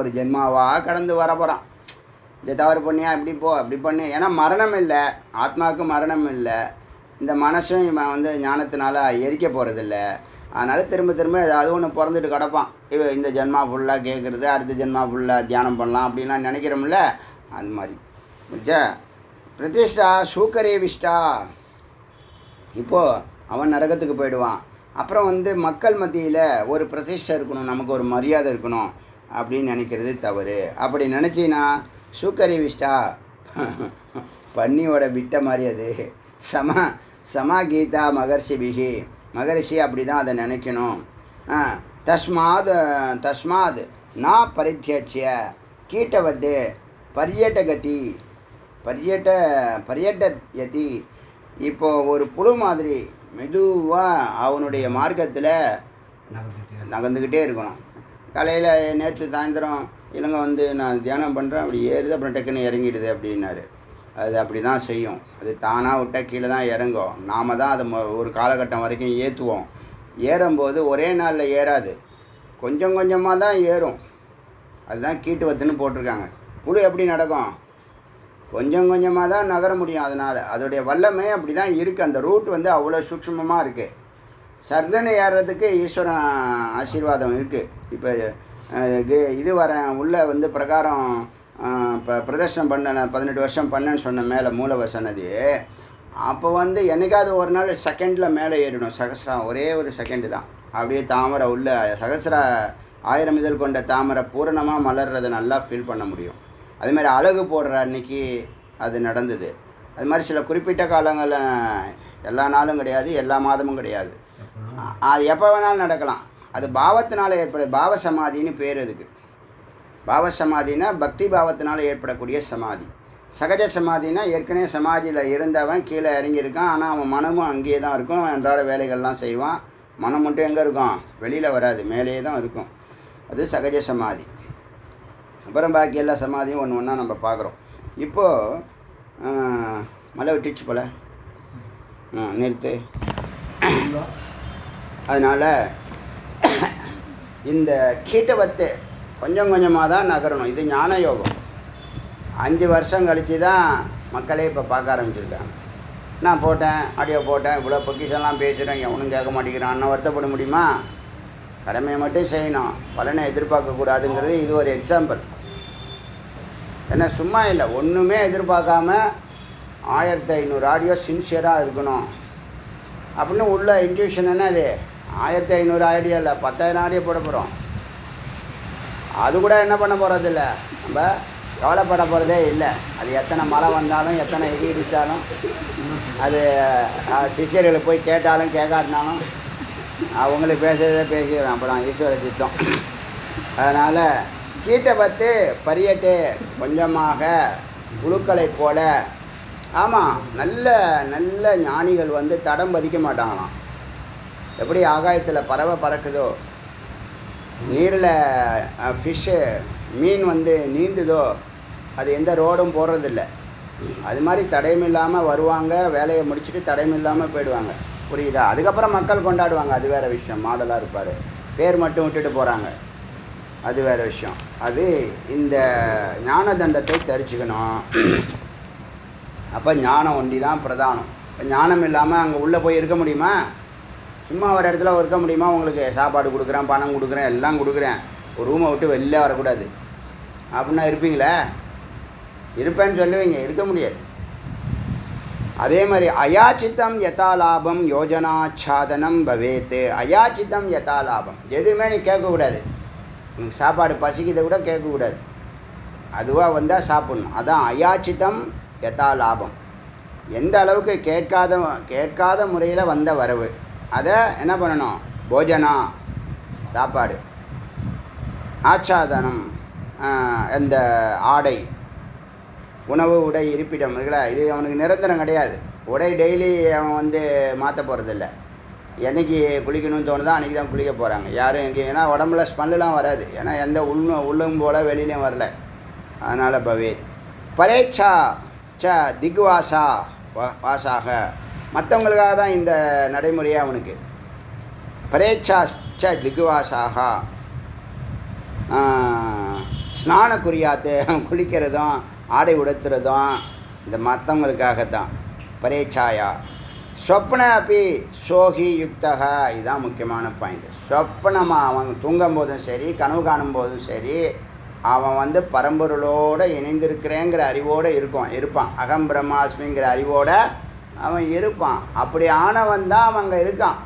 ஒரு ஜென்மாவாக கடந்து வர போகிறான். இந்த தவறு பண்ணியா இப்படி போ அப்படி பண்ணி, ஏன்னா மரணம் இல்லை, ஆத்மாவுக்கு மரணம் இல்லை, இந்த மனசும் இவன் வந்து ஞானத்தினால எரிக்க போகிறதில்ல. அதனால் திரும்ப ஏதாவது ஒன்று பிறந்துட்டு கிடப்பான். இந்த ஜென்மா ஃபுல்லாக கேட்குறது, அடுத்த ஜென்மா ஃபுல்லாக தியானம் பண்ணலாம் அப்படின்லாம் நினைக்கிறோம்ல, அந்த மாதிரி புரிச்சா. பிரதிஷ்டா சூக்கரேவிஷ்டா, இப்போது அவன் நரகத்துக்கு போயிடுவான். அப்புறம் வந்து மக்கள் மத்தியில் ஒரு பிரதிஷ்டை இருக்கணும், நமக்கு ஒரு மரியாதை இருக்கணும் அப்படின்னு நினைக்கிறது தவறு. அப்படி நினச்சின்னா சூக்கரேவிஷ்டா, பன்னியோட விட்ட மாதிரி அது. சமா கீதா மகர்ஷிபிகி, மகரிஷி அப்படி தான் அதை நினைக்கணும். தஸ்மாத் நான் பரித்தியச்சிய கீட்டவத்து பரியட்டயதி. இப்போது ஒரு புழு மாதிரி மெதுவாக அவனுடைய மார்க்கத்தில் நகர்ந்துக்கிட்டே இருக்கணும். காலையில் நேற்று சாயந்தரம் இலங்கை வந்து நான் தியானம் பண்ணுறேன், அப்படி ஏறுது, அப்புறம் டக்குன்னு இறங்கிடுது அப்படின்னாரு. அது அப்படி தான் செய்யும், அது தானாக விட்டால் கீழே தான் இறங்கும். நாம் தான் அதை ஒரு காலகட்டம் வரைக்கும் ஏற்றுவோம். ஏறும்போது ஒரே நாளில் ஏறாது, கொஞ்சம் கொஞ்சமாக தான் ஏறும். அதுதான் கீட்டுவத்துன்னு போட்டிருக்காங்க. புழு எப்படி நடக்கும், கொஞ்சம் கொஞ்சமாக தான் நகர முடியும். அதனால் அதோடைய வல்லமை அப்படி தான் இருக்குது. அந்த ரூட் வந்து அவ்வளோ சூக்ஷ்மமாக இருக்குது. சர்ன்னு ஏறுறதுக்கு ஈஸ்வரன் ஆசீர்வாதம் இருக்குது. இப்போ இது வரேன் உள்ளே வந்து பிரகாரம் இப்போ பிரதர்ஷனம் பண்ண 18 வருஷம் பண்ணேன்னு சொன்ன மேலே மூலவர் சன்னதி. அப்போ வந்து என்னைக்காவது ஒரு நாள் செகண்டில் மேலே ஏறிடும். சகசிரம் ஒரே ஒரு செகண்டு தான். அப்படியே தாமரை உள்ள சகசிர 1000 இதழ் கொண்ட தாமரை பூரணமாக மலர்றதை நல்லா ஃபீல் பண்ண முடியும். அதுமாதிரி அழகு போடுற அன்னைக்கு அது நடந்தது. அது மாதிரி சில குறிப்பிட்ட காலங்களில் எல்லா நாளும் கிடையாது, எல்லா மாதமும் கிடையாது. அது எப்போ வேணாலும் நடக்கலாம். அது பாவத்தினால் ஏற்படுது. பாவ சமாதின்னு பேர் அதுக்கு. பாவ சமாதினா பக்தி பாவத்தினால் ஏற்படக்கூடிய சமாதி. சகஜ சமாதினா ஏற்கனவே சமாதியில் இருந்தவன் கீழே இறங்கியிருக்கான், ஆனால் அவன் மனமும் அங்கேயே தான் இருக்கும். அன்றாட வேலைகள்லாம் செய்வான். மனம் மட்டும் எங்கே இருக்கும்? வெளியில் வராது, மேலேயே தான் இருக்கும். அது சகஜ சமாதி. அப்புறம் பாக்கி எல்லா சமாதியும் ஒன்று ஒன்றா நம்ம பார்க்குறோம். இப்போது மழை விட்டுச்சு போல், நிறுத்து. அதனால் இந்த கீட்டவத்து கொஞ்சம் கொஞ்சமாக தான் நகரணும். இது ஞான யோகம். 5 வருஷம் கழித்து தான் மக்களே இப்போ பார்க்க ஆரம்பிச்சிருக்காங்க. நான் போட்டேன், ஆடியோ போட்டேன், இவ்வளோ பொக்கிஷன்லாம் பேசுகிறேன், எவனும் கேட்க மாட்டேங்கிறான், வருத்தப்பட முடியுமா? கடமையை மட்டும் செய்யணும், பலனை எதிர்பார்க்கக்கூடாதுங்கிறது இது ஒரு எக்ஸாம்பிள். ஏன்னா சும்மா இல்லை, ஒன்றுமே எதிர்பார்க்காம 1500 ஆடியோ சின்சியராக இருக்கணும் அப்படின்னு உள்ள இன்ட்யூஷன். என்ன அது? 1500 ஆடியோ இல்லை, 10,000 ஆடியோ போட போகிறோம். அது கூட என்ன பண்ண போகிறது இல்லை, நம்ம கவலைப்பட போகிறதே இல்லை. அது எத்தனை மழை வந்தாலும், எத்தனை இடி இடித்தாலும், அது சிஷியர்களுக்கு போய் கேட்டாலும் கேட்காட்டினாலும் அவங்களுக்கு பேசுகிறதே பேசிடுறோம். அப்புறம் ஈஸ்வர சித்தம். அதனால் கீட்டை பத்து பரியட்டு கொஞ்சமாக குழுக்களை போல. ஆமாம், நல்ல நல்ல ஞானிகள் வந்து தடம் பதிக்க மாட்டாங்களாம். எப்படி ஆகாயத்தில் பறவை பறக்குதோ, நீரில் ஃபிஷ்ஷு மீன் வந்து நீந்துதோ, அது எந்த ரோடும் போடுறதில்ல. அது மாதிரி தடையும் இல்லாமல் வருவாங்க, வேலையை முடிச்சுட்டு தடையும் இல்லாமல் போயிடுவாங்க. புரியுதா? அதுக்கப்புறம் மக்கள் கொண்டாடுவாங்க, அது வேறு விஷயம். மாடலாக இருப்பார், பேர் மட்டும் விட்டுட்டு போகிறாங்க, அது வேறு விஷயம். அது இந்த ஞான தண்டத்தை தெரிஞ்சுக்கணும். அப்போ ஞானம் ஒண்டி தான் பிரதானம். இப்போ ஞானம் இல்லாமல் அங்கே உள்ளே போய் இருக்க முடியுமா? சும்மா ஒரு இடத்துல இருக்க முடியுமா? உங்களுக்கு சாப்பாடு கொடுக்குறேன், பணம் கொடுக்குறேன், எல்லாம் கொடுக்குறேன், ஒரு ரூமை விட்டு வெளில வரக்கூடாது அப்படின்னா இருப்பீங்களே? இருப்பேன்னு சொல்லுவீங்க, இருக்க முடியாது. அதே மாதிரி அயாச்சித்தம் யதா லாபம் யோஜனாச்சாதனம் பவேத்து. அயாச்சித்தம் யதா லாபம், எதுவுமே நீ கேட்கக்கூடாது. உனக்கு சாப்பாடு பசிக்கிறத கூட கேட்கக்கூடாது, அதுவாக வந்தால் சாப்பிட்ணும். அதான் அயாச்சித்தம் யதா லாபம். எந்த அளவுக்கு கேட்காத முறையில் வந்த வரவு, அதை என்ன பண்ணணும்? போஜனா, சாப்பாடு. ஆச்சாதனம், இந்த ஆடை, உணவு, உடை, இருப்பிடம் இருக்குல்ல, இது அவனுக்கு நிரந்தரம் கிடையாது. உடை டெய்லி அவன் வந்து மாற்ற போகிறதில்ல. என்றைக்கு குளிக்கணும்னு தோணுதோ அன்றைக்கி தான் குளிக்க போகிறாங்க யாரும் எங்கேயும். ஏன்னா உடம்புல ஸ்மெல்லாம் வராது, ஏன்னா எந்த உள்ளும் போல் வெளியிலையும் வரல. அதனால் பவேத் பரேச்சா ச திக்வாசா வாசாக. மற்றவங்களுக்காக தான் இந்த நடைமுறையே அவனுக்கு. பரேச்சா ச திக்வாசாக. ஸ்நான குறியாத்து, குளிக்கிறதும் ஆடை உடுத்துறதும் இந்த மற்றவங்களுக்காகத்தான். பரேச்சாயா சொப்ன அப்படி சோகி யுக்தக. இதுதான் முக்கியமான பாயிண்ட். சொப்பனமாக அவன் தூங்கும் போதும் சரி, கனவு காணும் போதும் சரி, அவன் வந்து பரம்பொருளோடு இணைந்திருக்கிறேங்கிற அறிவோடு இருப்பான். அகம் பிரம்மாஸ்மிங்கிற அறிவோடு அவன் இருப்பான். அப்படி ஆனவன் தான் அவன் அங்கே இருக்கான்.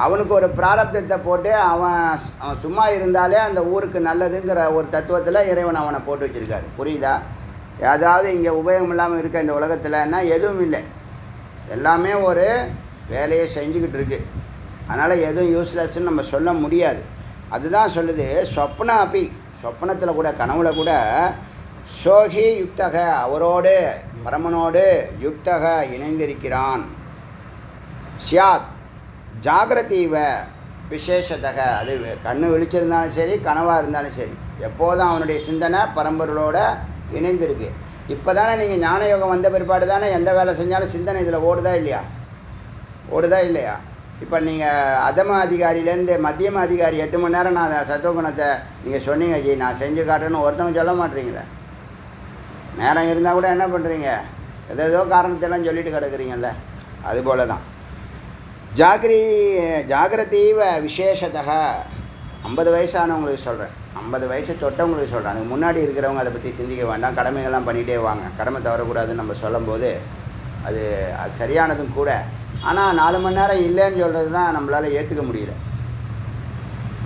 அவனுக்கு ஒரு பிராரப்தத்தை போட்டு அவன் சும்மா இருந்தாலே அந்த ஊருக்கு நல்லதுங்கிற ஒரு தத்துவத்தில் இறைவன் அவனை போட்டு வச்சுருக்காரு. புரியுதா? ஏதாவது இங்கே உபயோகம் இல்லாமல் இருக்க இந்த உலகத்தில்னா எதுவும் இல்லை, எல்லாமே ஒரு வேலையை செஞ்சுக்கிட்டு இருக்கு. அதனால் எதுவும் யூஸ்லெஸ்ன்னு நம்ம சொல்ல முடியாது. அதுதான் சொல்லுது சொப்ன அப்பி. சொப்பனத்தில் கூட, கனவுல கூட சோகி யுக்தக, அவரோடு பரமனோடு யுக்தக இணைந்திருக்கிறான். சியாத் ஜாகிரதீவ விசேஷத்தக. அது கண்ணு விழிச்சிருந்தாலும் சரி, கனவாக இருந்தாலும் சரி, எப்போதும் அவனுடைய சிந்தனை பரம்பொருளோடு இணைந்திருக்கு. இப்போ தானே நீங்கள் ஞான யோகம் வந்த பிற்பாடு தானே எந்த வேலை செஞ்சாலும் சிந்தனை இதில் ஓடுதா இல்லையா? இப்போ நீங்கள் அதம அதிகாரியிலேருந்து மத்தியம அதிகாரி 8 மணி நேரம் நான் சத்துவகுணத்தை நீங்கள் சொன்னீங்க ஜி, நான் செஞ்சு காட்டுறேன்னு ஒருத்தவங்க சொல்ல மாட்டீங்களே. நேரம் இருந்தால் கூட என்ன பண்ணுறீங்க? ஏதோ காரணத்தெல்லாம் சொல்லிட்டு கிடக்குறீங்கல்ல. அதுபோல தான் ஜாகிரதீவ விசேஷத்தக 50 வயசானவங்களுக்கு சொல்கிறேன், 50 வயசு தொட்டவங்களுக்கு சொல்கிறேன். அதுக்கு முன்னாடி இருக்கிறவங்க அதை பற்றி சிந்திக்க வேண்டாம், கடமைகள்லாம் பண்ணிகிட்டே வாங்க. கடமை தவறக்கூடாதுன்னு நம்ம சொல்லும்போது அது சரியானதும் கூட. ஆனால் 4 மணி நேரம் இல்லைன்னு சொல்கிறது தான் நம்மளால் ஏற்றுக்க முடியல.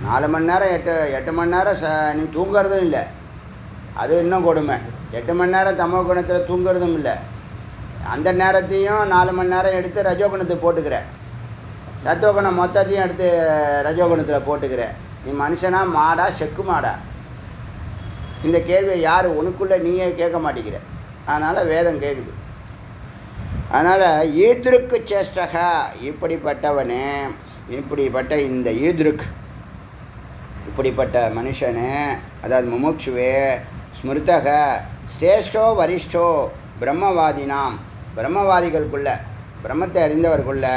4 மணி நேரம் 8 மணி நேரம் நீ தூங்குறதும் இல்லை, அது இன்னும் கொடுமை. 8 மணி நேரம் தமோ குணத்தில் தூங்குறதும் இல்லை, அந்த நேரத்தையும் 4 மணி நேரம் எடுத்து ரஜோகுணத்தை போட்டுக்கிற, சத்துவகுணம் மொத்தத்தையும் எடுத்து ரஜோகுணத்தில் போட்டுக்கிற. நீ மனுஷனா மாடா செக்கு மாடா? இந்த கேள்வியை யார் உனக்குள்ளே நீயே கேட்க மாட்டேங்கிற. அதனால் வேதம் கேட்குது. அதனால் ஈத்ருக்கு சேஷ்டக, இப்படிப்பட்டவனே, இப்படிப்பட்ட இந்த ஈத்ருக்கு, இப்படிப்பட்ட மனுஷனு, அதாவது முமுட்சுவே, ஸ்மிருதக ஸ்ரேஷ்டோ வரிஷ்டோ பிரம்மவாதினாம், பிரம்மவாதிகளுக்குள்ள, பிரம்மத்தை அறிந்தவர்களுக்குள்ள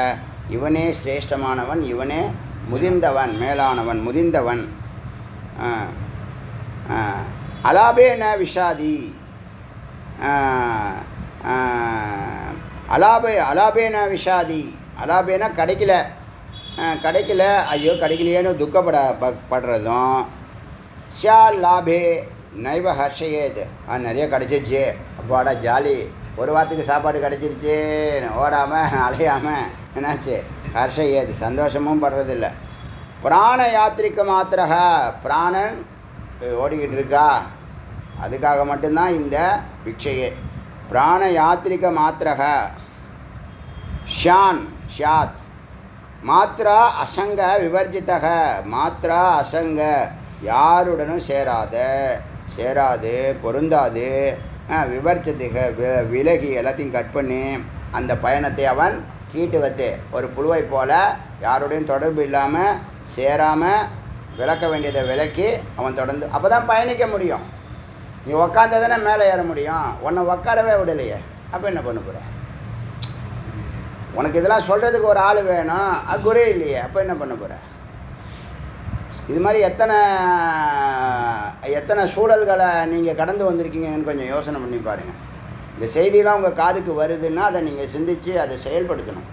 இவனே சிரேஷ்டமானவன், இவனே முதிர்ந்தவன், மேலானவன், முதிர்ந்தவன். அலாபேன விஷாதி, அலாபேன விஷாதி, அலாபேனா கிடைக்கல, ஐயோ கிடைக்கலையேன்னு துக்கப்படுறதும், ஷா லாபே நைவ ஹர்ஷயேத், நிறைய கிடச்சிருச்சு, அப்பாடா ஜாலி, ஒரு வாரத்துக்கு சாப்பாடு கிடச்சிருச்சு, ஓடாமல் அலையாமல் என்னாச்சு ஹர்ஷயேத், சந்தோஷமும் படுறதில்ல. பிராண யாத்திரிக்க மாத்திரக, பிராணன் ஓடிக்கிட்டு இருக்கா, அதுக்காக மட்டும்தான் இந்த பிக்ஷையே. பிராண யாத்திரிக்க மாத்திரக ஷான் ஷாத், மாத்ரா அசங்க விவர்ஜித்தக, மாத்ரா அசங்க யாருடனும் சேராது பொருந்தாது, விவர்ஜித்தக விலகி எல்லாத்தையும் கட் பண்ணி அந்த பயணத்தை அவன் கீட்டு வைத்து, ஒரு புழுவை போல் யாருடையும் தொடர்பு இல்லாமல் சேராமல் விளக்க வேண்டியதை விலக்கி அவன் தொடர்ந்து, அப்போ தான் பயணிக்க முடியும். நீ உக்காந்தா தானே மேலே ஏற முடியும், உன்னை உக்காரவே விடலையே, அப்போ என்ன பண்ண போகிற? உனக்கு இதெல்லாம் சொல்கிறதுக்கு ஒரு ஆள் வேணும், அது குரு இல்லையே, அப்போ என்ன பண்ண போகிற? இது மாதிரி எத்தனை சூழல்களை நீங்கள் கடந்து வந்திருக்கீங்கன்னு கொஞ்சம் யோசனை பண்ணி பாருங்கள். இந்த செய்தியெலாம் உங்கள் காதுக்கு வருதுன்னா அதை நீங்கள் சிந்தித்து அதை செயல்படுத்தணும்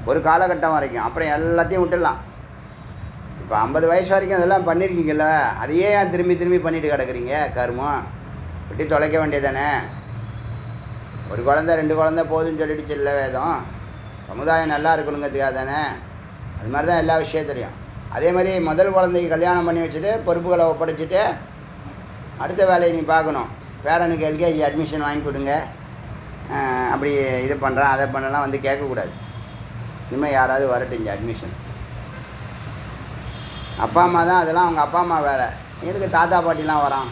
ஒரு காலகட்டம் வரைக்கும். அப்புறம் எல்லாத்தையும் விட்டுடலாம். இப்போ 50 வயசு வரைக்கும் அதெல்லாம் பண்ணியிருக்கீங்கல்ல, அதையே ஏன் திரும்பி பண்ணிட்டு கிடக்குறீங்க? கர்மம் விட்டு தொலைக்க வேண்டியதானே. ஒரு குழந்தை 2 குழந்தை போதுன்னு சொல்லிடுச்சு இல்லை வேதம். சமுதாயம் நல்லா இருக்கணுங்கிறதுக்காக தானே. அது மாதிரி தான் எல்லா விஷயத்துலையும். அதே மாதிரி முதல் குழந்தைக்கு கல்யாணம் பண்ணி வச்சுட்டு பொறுப்புகளை ஒப்படைச்சிட்டு அடுத்த வேலையை நீ பார்க்கணும். பேரனுக்கு எல்கேஜி அட்மிஷன் வாங்கி கொடுங்க, அப்படி இது பண்ணுறான் அதை பண்ணலாம் வந்து கேட்கக்கூடாது. இனிமேல் யாராவது வரட்டும் இங்கே அட்மிஷன். அப்பா அம்மா தான் அதெல்லாம், அவங்க அப்பா அம்மா வேலை. எதுக்கு தாத்தா பாட்டிலாம் வரான்?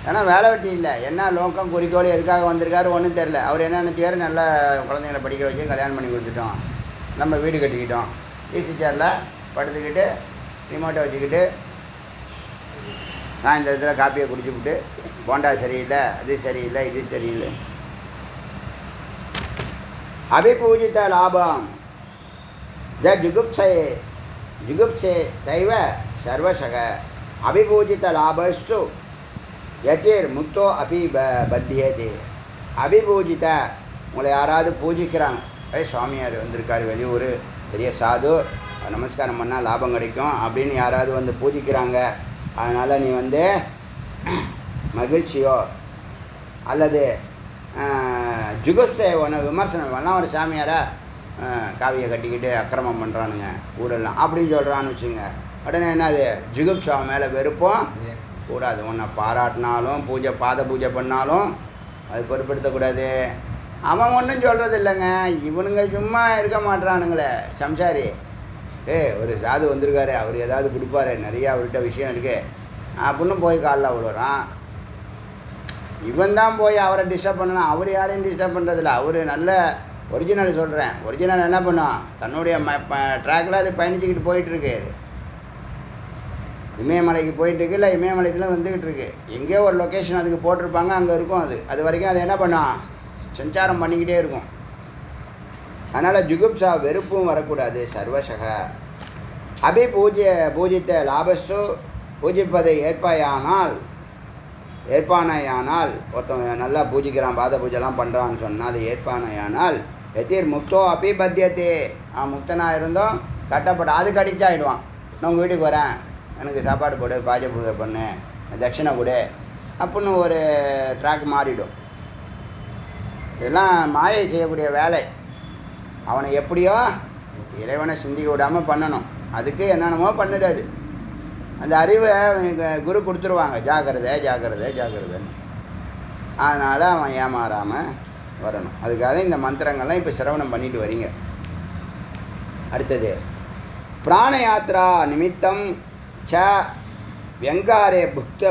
ஏன்னா வேலை வெட்டி இல்லை, என்ன நோக்கம் குறிக்கோள் எதுக்காக வந்திருக்காரு ஒன்றும் தெரில. அவர் என்ன நினச்சிக்காரு, நல்ல குழந்தைங்களை படிக்க வச்சு கல்யாணம் பண்ணி கொடுத்துட்டோம், நம்ம வீடு கட்டிக்கிட்டோம், ஈஸி சேரில் படுத்துக்கிட்டு ரிமோட்டை வச்சுக்கிட்டு நான் இந்த இடத்துல காப்பியை குடிச்சுவிட்டு போண்டா சரியில்லை, அது சரியில்லை, இது சரியில்லை. அபிபூஜித லாபம் ஜுகுப்சே தைவ சர்வசக அபிபூஜித லாபஸ்து யதிர் முக்தோ அபி பத்தியதே. அபிபூஜித, உங்களை யாராவது பூஜிக்கிறாங்க, சுவாமியார் வந்திருக்கார் வெளியூர், பெரிய சாது, நமஸ்காரம் பண்ணால் லாபம் கிடைக்கும் அப்படின்னு யாராவது வந்து பூஜிக்கிறாங்க. அதனால் நீ வந்து மகிழ்ச்சியோ அல்லது ஜுகுப்சை ஒன்று விமர்சனம் பண்ணலாம். ஒரு சாமியாரை காவியை கட்டிக்கிட்டு அக்கிரமம் பண்ணுறானுங்க ஊரெல்லாம் அப்படின்னு சொல்கிறான்னு வச்சுங்க, உடனே என்னது ஜுகுப்சா மேலே வெறுப்போம் கூடாது. உன்னை பாராட்டினாலும் பாத பூஜை பண்ணாலும் அது பொருட்படுத்தக்கூடாது. அவன் ஒன்றும் சொல்கிறது இல்லைங்க, இவனுங்க சும்மா இருக்க மாட்டுறானுங்களே சம்சாரி. ஒரு சாது வந்திருக்காரு, அவர் ஏதாவது கொடுப்பாரு, நிறையா அவர்கிட்ட விஷயம் இருக்குது அப்படின்னு போய் காலில் விழுறான். இவன் தான் போய் அவரை டிஸ்டர்ப் பண்ணணும். அவர் யாரையும் டிஸ்டர்ப் பண்ணுறதில்ல. அவர் நல்ல ஒரிஜினல் சொல்கிறேன், ஒரிஜினல் என்ன பண்ணும், தன்னுடைய ட்ராக்கில் அது பயணிச்சுக்கிட்டு போயிட்டுருக்கு. அது இமயமலைக்கு போயிட்டுருக்கு, இல்லை இமயமலைக்குலாம் வந்துக்கிட்டு இருக்கு. எங்கேயோ ஒரு லொக்கேஷன் அதுக்கு போட்டிருப்பாங்க, அங்கே இருக்கும். அது வரைக்கும் அது என்ன பண்ணும், சஞ்சாரம் பண்ணிக்கிட்டே இருக்கும். அதனால் ஜுகுப்சா வெறுப்பும் வரக்கூடாது. சர்வசக அபி பூஜித்த லாபஸ்து, பூஜிப்பதை ஏற்பானையானால் ஒருத்தன் நல்லா பூஜிக்கிறான், பாத பூஜைலாம் பண்ணுறான்னு சொன்னால் அது ஏற்பானையானால் எத்திர் முக்தோ அபி பத்தியத்தே, அவன் முக்தனாக இருந்தும் கட்டப்பட்ட அதுக்கு அடிக்ட் ஆகிடுவான். நான் உங்கள் வீட்டுக்கு வரேன், எனக்கு சாப்பாடு போடு, பாஜ பூஜை பண்ணு, தட்சிணை கொடு அப்படின்னு ஒரு ட்ராக் மாறிடும். இதெல்லாம் மாயை செய்யக்கூடிய வேலை. அவனை எப்படியோ இறைவனை சிந்திக்க விடாமல் பண்ணணும். அதுக்கு என்னென்னமோ பண்ணுது அது. அந்த அறிவை குரு கொடுத்துருவாங்க, ஜாக்கிரதை ஜாக்கிரதை ஜாக்கிரதைன்னு. அதனால் அவன் ஏமாறாமல் வரணும். அதுக்காக இந்த மந்திரங்கள்லாம் இப்போ சிரவணம் பண்ணிட்டு வரீங்க. அடுத்தது பிராண யாத்ரா நிமித்தம் ச व्यङ्गारे भुक्त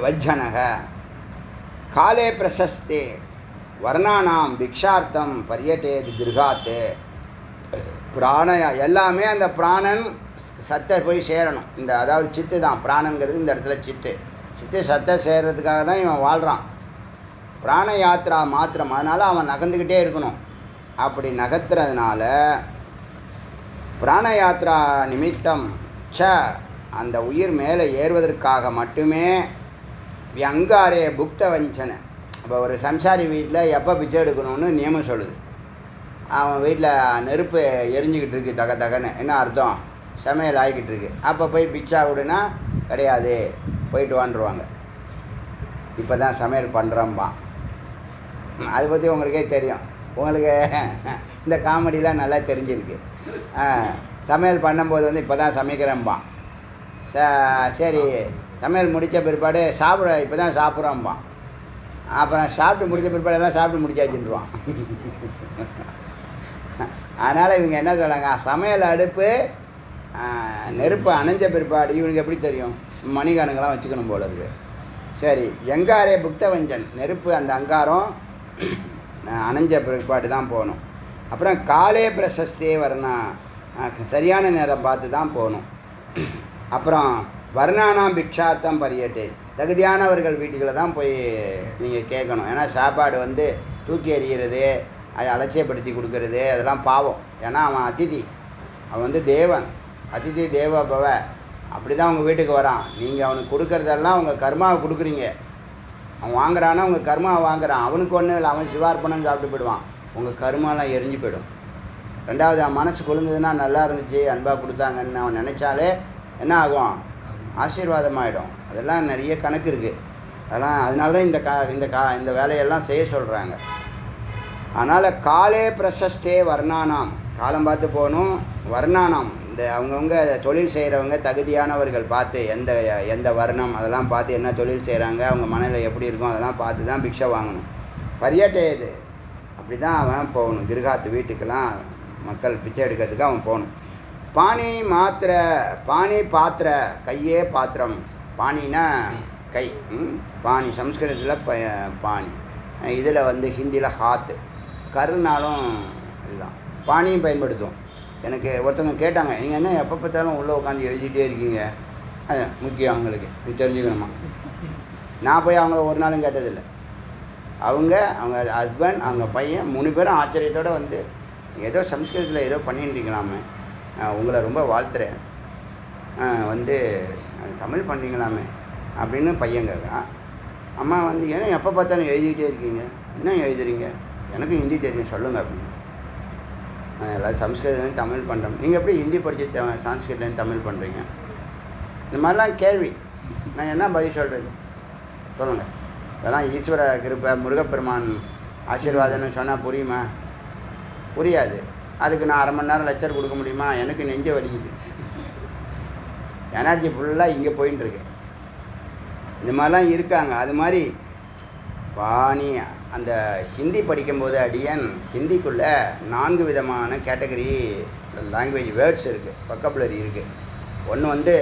वज्जनः काले प्रशस्ते वर्णानां भिक्षार्थं पर्यटेत् गृहात् பிராணயா எல்லாமே அந்த பிராணன் சத்தை போய் சேரணும். இந்த அதாவது சித்து தான் பிராணங்கிறது. இந்த இடத்துல சித்து சத்தை சேர்றதுக்காக தான் இவன் வாழ்கிறான். பிராண யாத்ரா மாத்திரம். அதனால் அவன் நகர்ந்துக்கிட்டே இருக்கணும். அப்படி நகர்த்துறதுனால பிராண யாத்ரா நிமித்தம் ச அந்த உயிர் மேலே ஏறுவதற்காக மட்டுமே வியங்காரே புக்த வஞ்சனை. இப்போ ஒரு சம்சாரி வீட்டில் எப்போ பிச்சை எடுக்கணும்னு நியமம் சொல்லுது. அவன் வீட்டில் நெருப்பு எரிஞ்சிக்கிட்டு இருக்கு தக தகன்னு. என்ன அர்த்தம்? சமையல் ஆகிக்கிட்டு இருக்கு. அப்போ போய் பிச்சா விடுனா கிடையாது, போயிட்டு வாண்டுருவாங்க. இப்போ தான் சமையல் பண்ணுறோம்பான். அதை பற்றி உங்களுக்கே தெரியும். உங்களுக்கு இந்த காமெடிலாம் நல்லா தெரிஞ்சிருக்கு. சமையல் பண்ணும்போது வந்து இப்போ தான் சமைக்கிறேன்பான். சரி, சமையல் முடித்த பிற்பாடு இப்போ தான் சாப்பிட்றோம்பான். அப்புறம் சாப்பிட்டு முடித்த பிற்பாடு எல்லாம் சாப்பிட்டு முடிச்சாச்சுருவான். அதனால் இவங்க என்ன சொல்கிறாங்க, சமையல் அடுப்பு நெருப்பு அணைஞ்ச பிற்பாடு இவனுக்கு எப்படி தெரியும்? மணிகணங்கெல்லாம் வச்சுக்கணும் போல இருக்குது. சரி, எங்காரே புக்தவஞ்சன் நெருப்பு அந்த அங்காரம் அணைஞ்ச பிற்பாடு தான் போகணும். அப்புறம் காலே பிரசஸ்தே வரணும், சரியான நேரம் பார்த்து தான் போகணும். அப்புறம் வர்ணானாம் பிக்ஷார்த்தம் பரியட்டே தகுதியானவர்கள் வீட்டுகளை தான் போய் நீங்கள் கேட்கணும். ஏன்னா சாப்பாடு வந்து தூக்கி எறிகிறது, அதை அலட்சியப்படுத்தி கொடுக்கறது அதெல்லாம் பாவம். ஏன்னா அவன் அதிதி, அவன் வந்து தேவன், அதிதி தேவபவ. அப்படி தான் உங்கள் வீட்டுக்கு வரான். நீங்கள் அவனுக்கு கொடுக்குறதெல்லாம் உங்கள் கர்மாவை கொடுக்குறீங்க. அவன் வாங்குறான்னா உங்கள் கர்மாவை வாங்குறான். அவனுக்கு ஒன்றும் இல்லை, அவன் சிவார்ப்பணம் சாப்பிட்டு போயிடுவான். உங்கள் கர்மாலாம் எரிஞ்சு போயிடும். ரெண்டாவது, அவன் மனசு கொழுந்ததுன்னா நல்லா இருந்துச்சு, அன்பாக கொடுத்தாங்கன்னு அவன் நினச்சாலே என்ன ஆகும்? ஆசீர்வாதமாகிடும். அதெல்லாம் நிறைய கணக்கு இருக்குது. அதெல்லாம் அதனால தான் இந்த வேலையெல்லாம் செய்ய சொல்கிறாங்க. அதனால் காலே பிரசஸ்தே வர்ணானாம், காலம் பார்த்து போகணும். வர்ணானாம் இந்த அவங்கவுங்க தொழில் செய்கிறவங்க தகுதியானவர்கள் பார்த்து எந்த வர்ணம் அதெல்லாம் பார்த்து என்ன தொழில் செய்கிறாங்க, அவங்க மனநிலை எப்படி இருக்கும் அதெல்லாம் பார்த்து தான் பிக்ஷை வாங்கணும். பரியட்டேது அப்படி தான் அவன் போகணும். கிருகாத்து வீட்டுக்கெல்லாம் மக்கள் பிச்சை எடுக்கிறதுக்கு அவன் போகணும். பாணி பாத்திர கையே பாத்திரம். பாணினா கை, பாணி சம்ஸ்கிருதத்தில் பாணி, இதில் வந்து ஹிந்தியில் ஹாத்து, கருனாலும் இதுதான். பாணியும் பயன்படுத்தும். எனக்கு ஒருத்தவங்க கேட்டாங்க, நீங்கள் என்ன எப்போ பார்த்தாலும் உள்ளே உட்காந்து எழுதிட்டே இருக்கீங்க? அது முக்கியம், அவங்களுக்கு இது தெரிஞ்சுக்கணுமா? நான் போய் அவங்கள ஒரு நாளும் கேட்டதில்லை. அவங்க ஹஸ்பண்ட், அவங்க பையன் 3 பேரும் ஆச்சரியத்தோடு வந்து ஏதோ சம்ஸ்கிருதத்தில் ஏதோ பண்ணிட்டுருக்கலாமே, உங்களை ரொம்ப வாழ்த்துறேன், வந்து தமிழ் பண்ணுறீங்களாமே அப்படின்னு பையன் கேட்குறான். அம்மா வந்து ஏன்னா எப்போ பார்த்தாலும் எழுதிக்கிட்டே இருக்கீங்க, என்ன எழுதுறீங்க? எனக்கு ஹிந்தி தெரியும் சொல்லுங்கள் அப்படின்னு. எல்லோரும் சம்ஸ்கிருதம் தமிழ் பண்ணுறோம், நீங்கள் எப்படி ஹிந்தி படித்து சான்ஸ்கிருத்லேருந்து தமிழ் பண்ணுறீங்க? இந்த மாதிரிலாம் கேள்வி. நான் என்ன பதில் சொல்கிறது சொல்லுங்கள்? இதெல்லாம் ஈஸ்வர கிருபை, முருகப்பெருமான் ஆசீர்வாதம்னு சொன்னால் புரியுமா? புரியாது. அதுக்கு நான் 1/2 மணி நேரம் லெக்சர் கொடுக்க முடியுமா? எனக்கு நெஞ்ச வலிக்குது, எனர்ஜி ஃபுல்லாக இங்கே போயின்ட்டுருக்கு. இந்த மாதிரிலாம் இருக்காங்க. அது மாதிரி பாணி அந்த ஹிந்தி படிக்கும்போது அடியன் ஹிந்திக்குள்ளே 4 விதமான கேட்டகரி லாங்குவேஜ் வேர்ட்ஸ் இருக்குது, வொக்கபுலரி இருக்குது. ஒன்று வந்து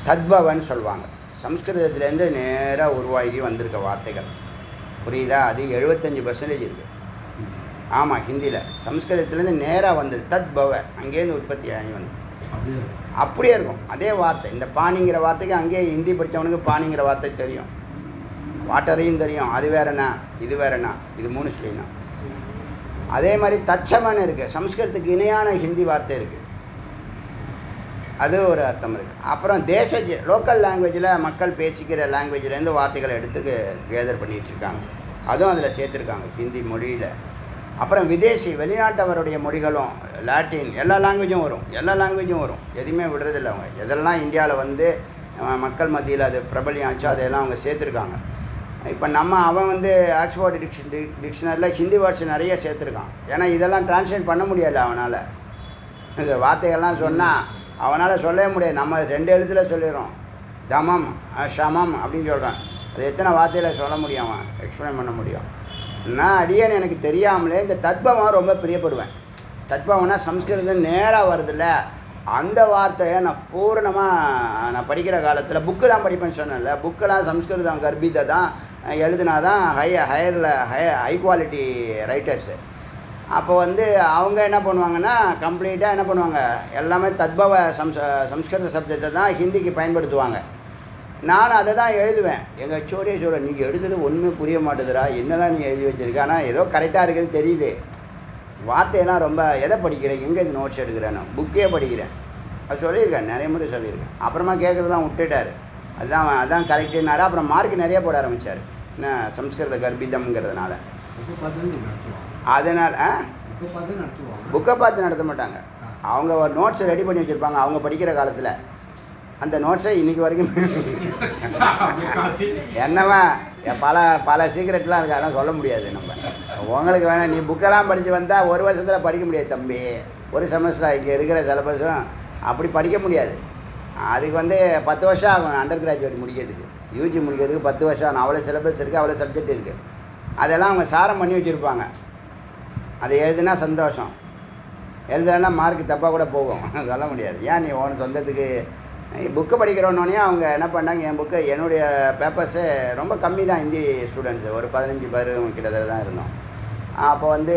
தத்பவன்னு சொல்லுவாங்க, சம்ஸ்கிருதத்துலேருந்து நேராக உருவாகி வந்திருக்க வார்த்தைகள், புரியுதா? அது 75% இருக்குது. ஆமாம், ஹிந்தியில் சம்ஸ்கிருதத்துலேருந்து நேராக வந்தது தத்பவ, அங்கேருந்து உற்பத்தி ஆகி வந்தது. அப்படியே இருக்கும் அதே வார்த்தை. இந்த பாணிங்கிற வார்த்தைக்கு அங்கேயே ஹிந்தி படித்தவனுக்கு பாணிங்கிற வார்த்தை தெரியும், வாட்டரையும் தெரியும். அது வேறண்ணா இது வேறண்ணா, இது 3 ஸ்ரீனா. அதே மாதிரி தச்சமன் இருக்குது, சம்ஸ்கிருதத்துக்கு இணையான ஹிந்தி வார்த்தை இருக்குது, அது ஒரு அர்த்தம் இருக்குது. அப்புறம் தேசஜ் லோக்கல் லாங்குவேஜில் மக்கள் பேசிக்கிற லாங்குவேஜ்லேருந்து வார்த்தைகளை எடுத்து கேதர் பண்ணி வச்சுருக்காங்க, அதுவும் அதில் சேர்த்துருக்காங்க ஹிந்தி மொழியில். அப்புறம் விதேசி வெளிநாட்டவருடைய மொழிகளும் லாட்டின் எல்லா லாங்குவேஜும் வரும். எதுவுமே விடுறதில்லை அவங்க. எதெல்லாம் இந்தியாவில் வந்து மக்கள் மத்தியில் அது பிரபலியம் ஆச்சோ அதையெல்லாம் அவங்க சேர்த்துருக்காங்க. இப்போ அவன் வந்து ஆக்ஸ்போர்ட் டிக்ஷனரியில் ஹிந்தி வேர்ட்ஸ் நிறைய சேர்த்துருக்கான். ஏன்னா இதெல்லாம் டிரான்ஸ்லேட் பண்ண முடியாது அவனால். இந்த வார்த்தைகள்லாம் சொன்னால் அவனால் சொல்லவே முடியாது. நம்ம 2 எழுத்துல சொல்லிடுறோம். தமம் ஷமம் அப்படின்னு சொல்கிறான். அது எத்தனை வார்த்தையில் சொல்ல முடியும், அவன் எக்ஸ்பிளைன் பண்ண முடியும். நான் அடியேன்னு எனக்கு தெரியாமலே இந்த தத்பவம் ரொம்ப பிரியப்படுவேன். தத்பவம்னா சம்ஸ்கிருதம் நேராக வருதில்ல, அந்த வார்த்தையை நான் பூரணமாக நான் படிக்கிற காலத்தில் புக்கு தான் படிப்பேன்னு சொன்னேன்ல. புக்கெல்லாம் சம்ஸ்கிருதம் கர்ப்பித்தை தான் எழுதுனா தான் ஹை குவாலிட்டி ரைட்டர்ஸு. அப்போ வந்து அவங்க என்ன பண்ணுவாங்கன்னா கம்ப்ளீட்டாக என்ன பண்ணுவாங்க, எல்லாமே தத்பவ சம்ஸ்கிருத சப்ஜெக்டை தான் ஹிந்திக்கு பயன்படுத்துவாங்க. நான் அதை தான் எழுதுவேன். எங்கள் சோடியே சொல்ல, நீங்கள் எழுதுறது ஒன்றுமே புரிய மாட்டேதுரா, என்ன தான் நீ எழுதி வச்சிருக்க, ஆனால் ஏதோ கரெக்டாக இருக்கிறது தெரியுது. வார்த்தையெல்லாம் ரொம்ப எதை படிக்கிறேன், எங்கே இது நோட்ஸ் எடுக்கிறேன்னு புக்கே படிக்கிறேன். அது சொல்லியிருக்கேன், நிறைய முறை சொல்லியிருக்கேன். அப்புறமா கேட்குறதுலாம் விட்டுட்டார். அதான் கரெக்டுன்னாரு. அப்புறம் மார்க் நிறைய போட ஆரம்பித்தார். என்ன சம்ஸ்கிருத கர்ப்பிதம்ங்கிறதுனால. அதனால் புக்கை பார்த்து நடத்த மாட்டாங்க. அவங்க ஒரு நோட்ஸை ரெடி பண்ணி வச்சுருப்பாங்க அவங்க படிக்கிற காலத்தில். அந்த நோட்ஸை இன்றைக்கி வரைக்கும் என்னவா பல சீக்ரெட்லாம் இருக்குது, அதெல்லாம் சொல்ல முடியாது. நம்ம உங்களுக்கு வேணால் நீ புக்கெல்லாம் படித்து வந்தால் 1 வருஷத்தில் படிக்க முடியாது தம்பி. ஒரு செமஸ்டர் இங்கே இருக்கிற சிலபஸும் அப்படி படிக்க முடியாது. அதுக்கு வந்து 10 வருஷம் ஆகும் அண்டர் கிராஜுவேட் முடிக்கிறதுக்கு. யூஜி முடிக்கிறதுக்கு 10 வருஷம் ஆகும். அவ்வளோ சிலபஸ் இருக்குது, அவ்வளோ சப்ஜெக்ட் இருக்குது. அதெல்லாம் அவங்க சாரம் பண்ணி வச்சுருப்பாங்க. அதை எழுதுனா சந்தோஷம், எழுதுனா மார்க் தப்பாக கூட போகும். சொல்ல முடியாது. ஏன் நீ உனக்கு சொந்தத்துக்கு புக்கு படிக்கிறோன்னே அவங்க என்ன பண்ணாங்க, என் புக்கு என்னுடைய பேப்பர்ஸு ரொம்ப கம்மி தான். ஹிந்தி ஸ்டூடெண்ட்ஸு ஒரு 15 பேர் கிட்டத்தட்ட தான் இருந்தோம். அப்போ வந்து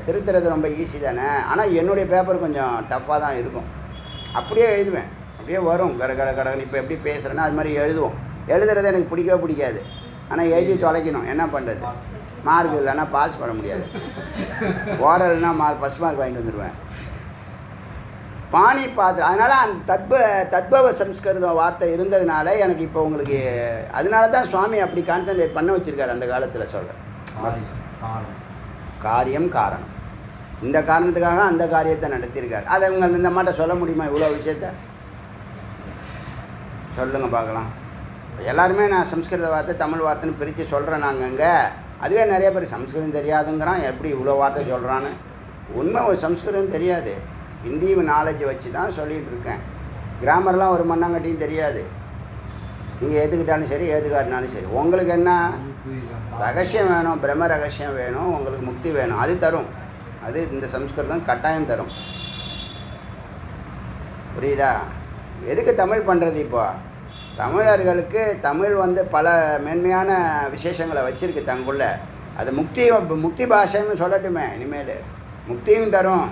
திருத்துறது ரொம்ப ஈஸி தானே. ஆனால் என்னுடைய பேப்பர் கொஞ்சம் டஃப்பாக தான் இருக்கும். அப்படியே எழுதுவேன், அப்படியே வரும் கடகடன்னு. இப்போ எப்படி பேசுகிறேன்னா அது மாதிரி எழுதுவோம். எழுதுறது எனக்கு பிடிக்கவே பிடிக்காது. ஆனால் எழுதி தொலைக்கணும், என்ன பண்ணுறது. மார்க் இல்லைன்னா பாஸ் பண்ண முடியாது. ஓரல்னா ஃபஸ்ட் மார்க் வாங்கிட்டு வந்துடுவேன். பாணி பாத்திரம். அதனால் அந்த தத்பவ சம்ஸ்கிருத வார்த்தை இருந்ததுனால எனக்கு இப்போ உங்களுக்கு அதனால தான் சுவாமி அப்படி கான்சன்ட்ரேட் பண்ண வச்சுருக்காரு அந்த காலத்தில். சொல்கிறேன், காரியம் காரணம். இந்த காரணத்துக்காக அந்த காரியத்தை நடத்தியிருக்கார். அதை உங்கள் இந்த மாட்ட சொல்ல முடியுமா இவ்வளோ விஷயத்த? சொல்லுங்கள் பார்க்கலாம். எல்லாருமே நான் சம்ஸ்கிருத வார்த்தை தமிழ் வார்த்தைன்னு பிரித்து சொல்கிறேன். நாங்கள் அங்கே அதுவே நிறைய பேர் சம்ஸ்கிருதம் தெரியாதுங்கிறான், எப்படி இவ்வளோ வார்த்தை சொல்கிறான்னு. உண்மை ஒரு சம்ஸ்கிருதம் தெரியாது, ஹிந்தி நாலேஜ் வச்சு தான் சொல்லிகிட்டு இருக்கேன். கிராமர்லாம் ஒரு மண்ணாங்கட்டியும் தெரியாது. நீங்கள் ஏற்றுக்கிட்டாலும் சரி ஏற்றுக்காட்டினாலும் சரி. உங்களுக்கு என்ன ரகசியம் வேணும், பிரம்ம ரகசியம் வேணும், உங்களுக்கு முக்தி வேணும், அது தரும். அது இந்த சம்ஸ்கிருதம் கட்டாயம் தரும். புரியுதா? எதுக்கு தமிழ் பண்ணுறது? இப்போ தமிழர்களுக்கு தமிழ் வந்து பல மேன்மையான விசேஷங்களை வச்சுருக்கு தங்குள்ள. அது முக்தி பாஷைன்னு சொல்லட்டுமே. இனிமேல் முக்தியும் தரும்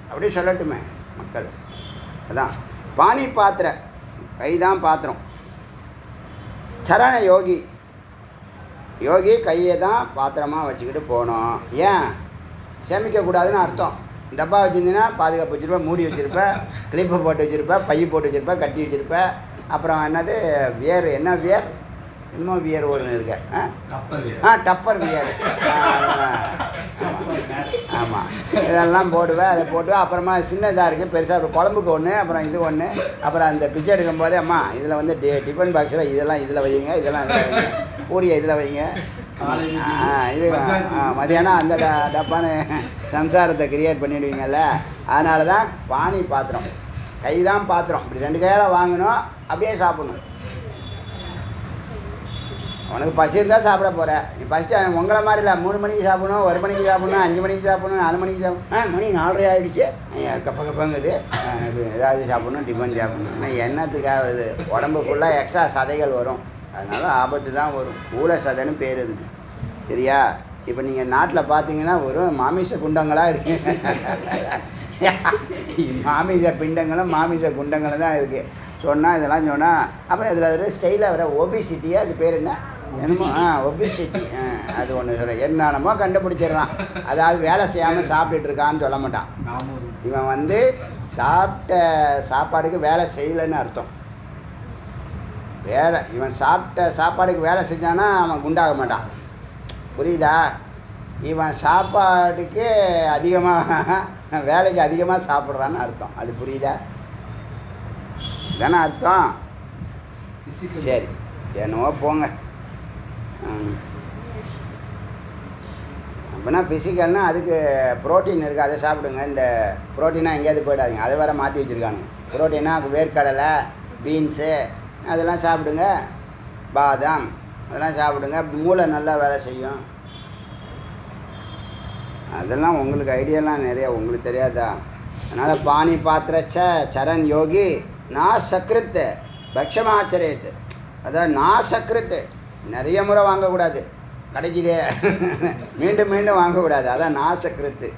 அப்படி சொல்லட்டுமே மக்கள். அதான் பாணி பாத்திர, கைதான் பாத்திரம். சரண யோகி, யோகி கையை தான் பாத்திரமாக வச்சுக்கிட்டு போகணும். ஏன் சேமிக்கக்கூடாதுன்னு அர்த்தம். டப்பா வச்சுருந்தீங்கன்னா பாதுகாப்பு வச்சுருப்பேன், மூடி வச்சுருப்பேன், கிளிப்பு போட்டு வச்சுருப்பேன், பை போட்டு வச்சுருப்பேன், கட்டி வச்சுருப்பேன். அப்புறம் என்னது வியர், என்ன வியர், இன்னும் வியர் ஒன்று இருக்கு. Tupper wear. ஆமாம், இதெல்லாம் போடுவேன். அதை போட்டுவேன். அப்புறமா சின்னதாக இருக்குது, பெருசாக ஒரு குழம்புக்கு ஒன்று, அப்புறம் இது ஒன்று. அப்புறம் அந்த பிச்சை எடுக்கும் போதே அம்மா இதில் வந்து டிஃபன் பாக்ஸில் இதெல்லாம் இதில் வைங்க, இதெல்லாம் இதில் வைங்க, பூரியை இதில் வைங்க. இது மதியானம் அந்த டப்பான்னு சம்சாரத்தை கிரியேட் பண்ணிடுவீங்கல்ல. அதனால தான் பாணி பாத்திரம், கை தான் பாத்திரம். இப்படி 2 கையால் வாங்கணும், அப்படியே சாப்பிடணும். உனக்கு பசி இருந்தால் சாப்பிட போகிற. நீ பசி உங்களை மாதிரி இல்லை. 3 மணிக்கு சாப்பிடணும், 1 மணிக்கு சாப்பிடணும், 5 மணிக்கு சாப்பிடணும், 4 மணிக்கு சாப்பிடணும். மணி 4:30 ஆகிடுச்சு, கப்பங்குது, ஏதாவது சாப்பிடணும், டிஃபன் சாப்பிடணும். என்னத்துக்காக இது? உடம்பு ஃபுல்லாக எக்ஸ்ட்ரா சதைகள் வரும். அதனால ஆபத்து தான் வரும். ஊழ சதைன்னு பேர் இருந்து. சரியா? இப்போ நீங்கள் நாட்டில் பார்த்தீங்கன்னா ஒரு மாமிச குண்டங்களாக இருக்குது. மாமிச பிண்டங்களும் மாமிச குண்டங்களும் தான் இருக்குது. சொன்னால் இதெல்லாம் சொன்னால் அப்புறம் இதில் ஒரு ஸ்டைலாக வர ஒபிசிட்டியா, அது பேர் என்ன என்னமோ ஒபிசிட்டி, அது ஒன்று சொல்ல என்னென்னமோ கண்டுபிடிச்சிடுறான். அதாவது வேலை செய்யாமல் சாப்பிட்டுட்டு இருக்கான்னு சொல்ல மாட்டான். இவன் வந்து சாப்பிட்ட சாப்பாடுக்கு வேலை செய்யலைன்னு அர்த்தம். இவன் சாப்பிட்ட சாப்பாடுக்கு வேலை செஞ்சானா அவன் குண்டாக மாட்டான். புரியுதா? இவன் சாப்பாட்டுக்கு அதிகமாக வேலைக்கு அதிகமாக சாப்பிட்றான்னு அர்த்தம். அது புரியுதா? தானே அர்த்தம்? சரி, என்னவோ போங்க. அப்படின்னா ஃபிசிக்கல்னா அதுக்கு ப்ரோட்டீன் இருக்குது, அதை சாப்பிடுங்க. இந்த ப்ரோட்டீனாக எங்கேயாவது போயிடாதீங்க, அதை வேறு மாற்றி வச்சுருக்காங்க. ப்ரோட்டீனாக வேர்க்கடலை, பீன்ஸு அதெல்லாம் சாப்பிடுங்க, பாதாம் அதெல்லாம் சாப்பிடுங்க, மூளை நல்லா வேலை செய்யும். அதெல்லாம் உங்களுக்கு ஐடியாலாம் நிறையா உங்களுக்கு தெரியாதா? அதனால் பானி பாத்திரச்ச சரண் யோகி நான் சக்ருத்து பக்ஷமாச்சரியத்து. அதான் நான் சக்ருத்து, நிறைய முறை வாங்கக்கூடாது, கிடைக்குதே மீண்டும் மீண்டும் வாங்கக்கூடாது. அதான் நான் சக்ருத்து,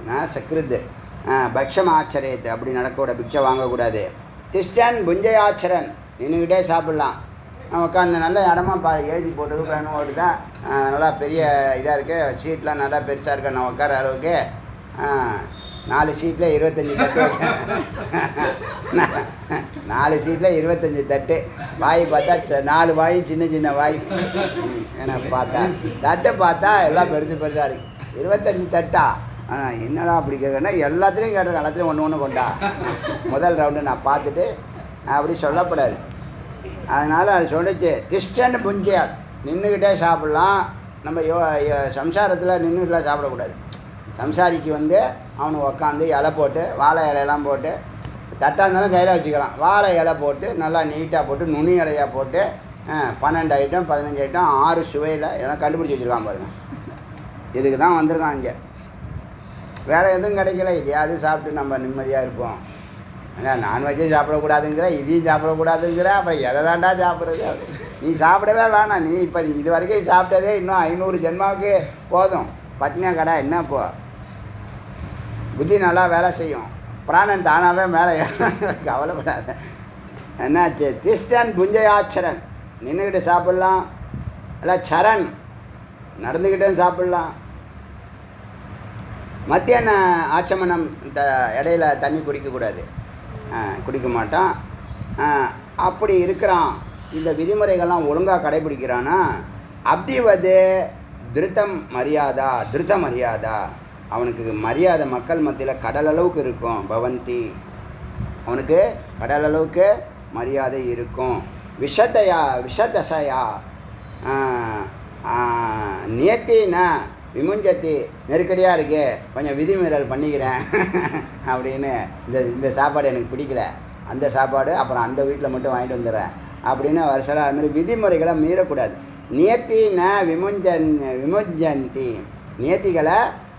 நான் சக்ருத்து பக்ஷம் ஆச்சரியத்து, அப்படி நடக்கக்கூடாது, பிக்ஷை வாங்கக்கூடாது. திஷ்டன் புஞ்சை ஆச்சரன், நின்றுக்கிட்டே சாப்பிட்லாம். உட்காந்து நல்ல இடமா ஏசி போட்டு ஃபேன் ஓட்டுதா, நல்லா பெரிய இதாக இருக்குது, சீட்லாம் நல்லா பெருசாக இருக்கு, நான் உட்கார அளவுக்கு 4 சீட்டில் 25 தட்டு வைக்க 4 சீட்டில் 25 தட்டு. வாய் பார்த்தா 4 வாய், சின்ன சின்ன வாய். எனக்கு பார்த்தா தட்டை பார்த்தா எல்லாம் பெருசு பெருசாக இருக்குது. 25 தட்டா? ஆனால் என்னடா அப்படி கேட்குறேன்னா எல்லாத்துலேயும் கேட்டிருக்கேன், எல்லாத்துலேயும் ஒன்று ஒன்று கொண்டா. முதல் ரவுண்டு நான் பார்த்துட்டு அப்படி சொல்லப்படாது. அதனால் அது சொல்லிச்சு திஷ்டன் புஞ்சியார், நின்றுக்கிட்டே சாப்பிட்லாம். நம்ம சம்சாரத்தில் நின்றுக்கிட்டலாம் சாப்பிடக்கூடாது. சம்சாரிக்கு வந்து அவனுக்கு உக்காந்து இலை போட்டு, வாழை இலையெல்லாம் போட்டு, தட்டாக இருந்தாலும் கையில் வச்சுக்கலாம், வாழை இலை போட்டு நல்லா நீட்டாக போட்டு நுனி இலையாக போட்டு 12 ஐட்டம் 15 ஐட்டம் 6 சுவையில் எல்லாம் கண்டுபிடிச்சி வச்சுருக்கான் பாருங்கள். இதுக்கு தான் வந்திருக்கான் இங்கே, வேறு எதுவும் கிடைக்கல. இதையாவது சாப்பிட்டு நம்ம நிம்மதியாக இருப்போம். நான்வெஜ்ஜும் சாப்பிடக்கூடாதுங்கிற, இதையும் சாப்பிடக்கூடாதுங்கிற, அப்புறம் எதை தாண்டா சாப்பிட்றது? நீ சாப்பிடவே வேணாம். நீ இப்போ இது வரைக்கும் சாப்பிட்டதே இன்னும் 500 ஜென்மாவுக்கு போதும். பட்னியாக கடை என்ன இப்போ? புத்தி நல்லா வேலை செய்யும், பிராணன் தானாகவே மேலே கவலைப்படாத. என்னாச்சு? திஷ்டன் புஞ்சயாச்சரன், நின்றுக்கிட்டு சாப்பிட்லாம், இல்லை சரண் நடந்துக்கிட்டே சாப்பிட்லாம். மத்தியான ஆச்சமனம் இடையில தண்ணி குடிக்கக்கூடாது, குடிக்க மாட்டான். அப்படி இருக்கிறான். இந்த விதிமுறைகள்லாம் ஒழுங்காக கடைபிடிக்கிறான்னா அப்திவது திருத்தம் மரியாதா, திருத்த மரியாதா, அவனுக்கு மரியாதை மக்கள் மத்தியில் கடல் அளவுக்கு இருக்கும். பவந்தி, அவனுக்கு கடல் அளவுக்கு மரியாதை இருக்கும். விஷதசையா நியத்தினா விமுஞ்சத்தி, நெருக்கடியாக இருக்கே கொஞ்சம் விதிமீறல் பண்ணிக்கிறேன் அப்படின்னு, இந்த சாப்பாடு எனக்கு பிடிக்கல, அந்த சாப்பாடு அப்புறம் அந்த வீட்டில் மட்டும் வாங்கிட்டு வந்துடுறேன் அப்படின்னு வருஷம். அது மாதிரி விதிமுறைகளை மீறக்கூடாது. நியத்தின விமுஞ்சந்தி, நியத்திகளை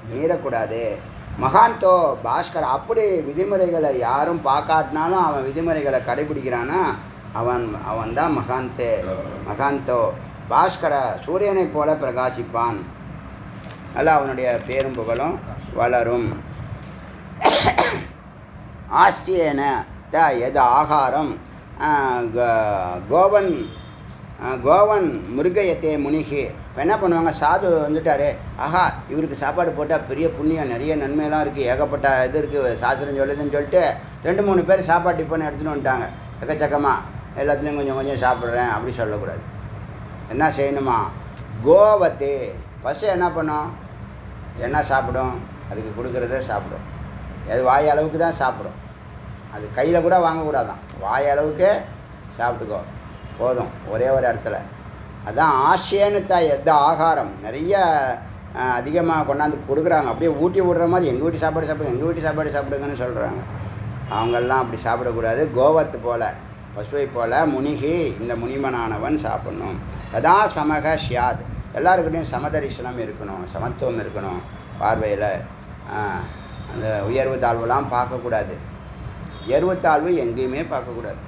மீறக்கூடாது. மகாந்தோ பாஸ்கர், அப்படி விதிமுறைகளை யாரும் பார்க்காட்டினாலும் அவன் விதிமுறைகளை கடைபிடிக்கிறான்னா அவன் தான் மகாந்தே. மகாந்தோ பாஸ்கர, சூரியனை போல பிரகாசிப்பான். அல்ல அவனுடைய பேரும் புகழும் வளரும். ஆசியன த எது ஆகாரம் கோவன் மிருகயத்தே முனிகி. இப்போ என்ன பண்ணுவாங்க, சாது வந்துட்டார், ஆஹா இவருக்கு சாப்பாடு போட்டால் பெரிய புண்ணியம், நிறைய நன்மையெல்லாம் இருக்குது, ஏகப்பட்ட இது இருக்குது, சாஸ்திரம் சொல்லுதுன்னு சொல்லிட்டு 2-3 பேர் சாப்பாடு டிஃபன் எடுத்துகிட்டு வந்துட்டாங்க. எக்கச்சக்கமாக எல்லாத்துலேயும் கொஞ்சம் கொஞ்சம் சாப்பிட்றேன் அப்படி சொல்லக்கூடாது. என்ன செய்யணுமா? கோவத்து பசு என்ன பண்ணும், என்ன சாப்பிடும், அதுக்கு கொடுக்குறத சாப்பிடும். அது வாய் அளவுக்கு தான் சாப்பிடும், அது கையில் கூட வாங்கக்கூடாதான், வாய் அளவுக்கு சாப்பிட்டுக்கோ போதும், ஒரே ஒரு இடத்துல. அதுதான் ஆசையன்னு எந்த ஆகாரம் நிறைய அதிகமாக கொண்டாந்து கொடுக்குறாங்க, அப்படியே ஊட்டி விடுற மாதிரி எங்கள் வீட்டு சாப்பாடு சாப்பிடுங்க, எங்கள் வீட்டு சாப்பாடு சாப்பிடுங்கன்னு சொல்கிறாங்க. அவங்கெல்லாம் அப்படி சாப்பிடக்கூடாது. கோவத்து போல், பசுவை போல் முனிகி, இந்த முனிமனானவன் சாப்பிட்ணும். அதான் சமக ஷியாத், எல்லாருக்கிட்டையும் சமதரிசனம் இருக்கணும், சமத்துவம் இருக்கணும். பார்வையில் அந்த உயர்வு தாழ்வுலாம் பார்க்கக்கூடாது. உயர்வு தாழ்வு எங்கேயுமே பார்க்கக்கூடாது.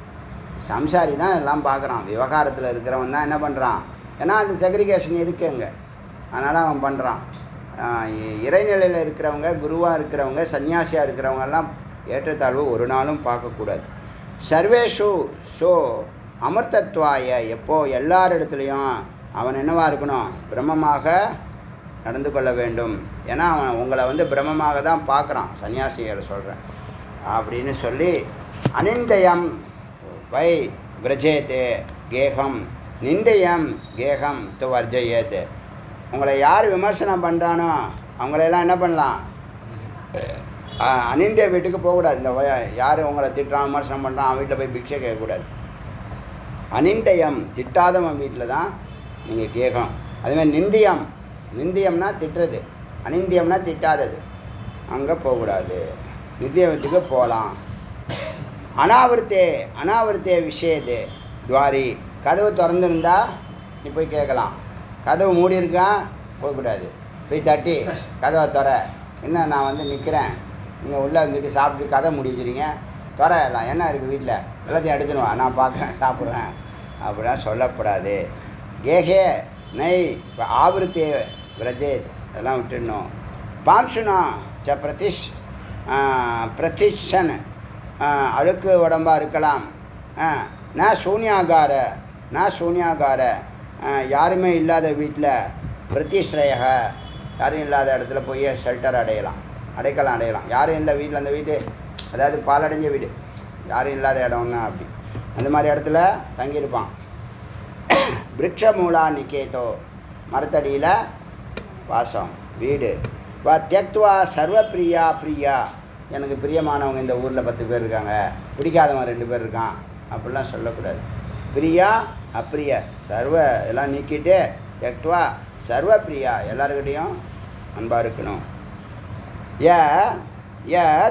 சம்சாரி தான் எல்லாம் பார்க்குறான், விவகாரத்தில் இருக்கிறவன் தான் என்ன பண்ணுறான், ஏன்னா அது செக்ரிகேஷன் இருக்குங்க, அதனால் அவன் பண்ணுறான். இறைநிலையில் இருக்கிறவங்க, குருவாக இருக்கிறவங்க, சன்னியாசியாக இருக்கிறவங்கெல்லாம் ஏற்றத்தாழ்வு ஒரு நாளும் பார்க்கக்கூடாது. சர்வேஷு ஷோ அமிர்தத்வாய, எப்போ எல்லாரிடத்துலையும் அவன் என்னவாக இருக்கணும், பிரம்மமாக நடந்து கொள்ள வேண்டும். ஏன்னா அவன் உங்களை வந்து பிரம்மமாக தான் பார்க்குறான், சன்னியாசிகளை சொல்கிறேன் அப்படின்னு சொல்லி, அனிந்தயம் வை விரஜேத் கேகம் நிந்தயம் கேகம் து வர்ஜயேத். உங்களை யார் விமர்சனம் பண்ணுறானோ அவங்களையெல்லாம் என்ன பண்ணலாம், அனிந்திய வீட்டுக்கு போகக்கூடாது. இந்த யார் உங்களை திட்டுறான் விமர்சனம் பண்ணுறான் அவன் வீட்டில் போய் பிக்ஷை கேட்கக்கூடாது. அனிந்தயம் திட்டாதவன் வீட்டில் தான் நீங்கள் கேட்கணும். அதுமாதிரி நிந்தியம், நிந்தியம்னா திட்டுறது, அனிந்தியம்னா திட்டாதது, அங்கே போகக்கூடாது. நித்திய வீட்டுக்கு போகலாம். அனாவர்த்தே விஷயது துவாரி, கதவு திறந்துருந்தா நீ போய் கேட்கலாம். கதவு மூடி இருக்கா போகக்கூடாது. போய் தட்டி கதவை திற, என்ன நான் வந்து நிற்கிறேன், நீங்கள் உள்ளே வந்துட்டு சாப்பிட்டு கதை முடிக்கிறீங்க, திற எல்லாம் என்ன இருக்குது வீட்டில் எல்லாத்தையும் எடுத்துனுவா நான் பார்க்குறேன் சாப்பிட்றேன் அப்படிலாம் சொல்லக்கூடாது. கேஹே நெய் இப்போ ஆவருத்தே விரஜேத் அதெல்லாம் விட்டுடணும். பாம்சுனா ச பிரதிஷன் அழுக்கு உடம்பாக இருக்கலாம். நான் சூன்யாகார யாருமே இல்லாத வீட்டில் பிரதிஸ்ரயக யாரும் இல்லாத இடத்துல போய் ஷெல்டர் அடையலாம். யாரும் இல்லை வீட்டில், அந்த வீடு அதாவது பாலடைஞ்ச வீடு, யாரும் இல்லாத இடம்னா அப்படி அந்த மாதிரி இடத்துல தங்கியிருப்பான். விருட்ச மூலா நிகேதோ மரத்தடியில் வாசம் வீடு. தியக்துவா சர்வ பிரியா எனக்கு பிரியமானவங்க இந்த ஊரில் 10 பேர் இருக்காங்க, பிடிக்காதவன் 2 பேர் இருக்கான் அப்படிலாம் சொல்லக்கூடாது. பிரியா அப்பிரிய சர்வ எல்லாம் நீக்கிட்டு தியக்துவா சர்வ பிரியா எல்லாருக்கிட்டையும் அன்பாக இருக்கணும்.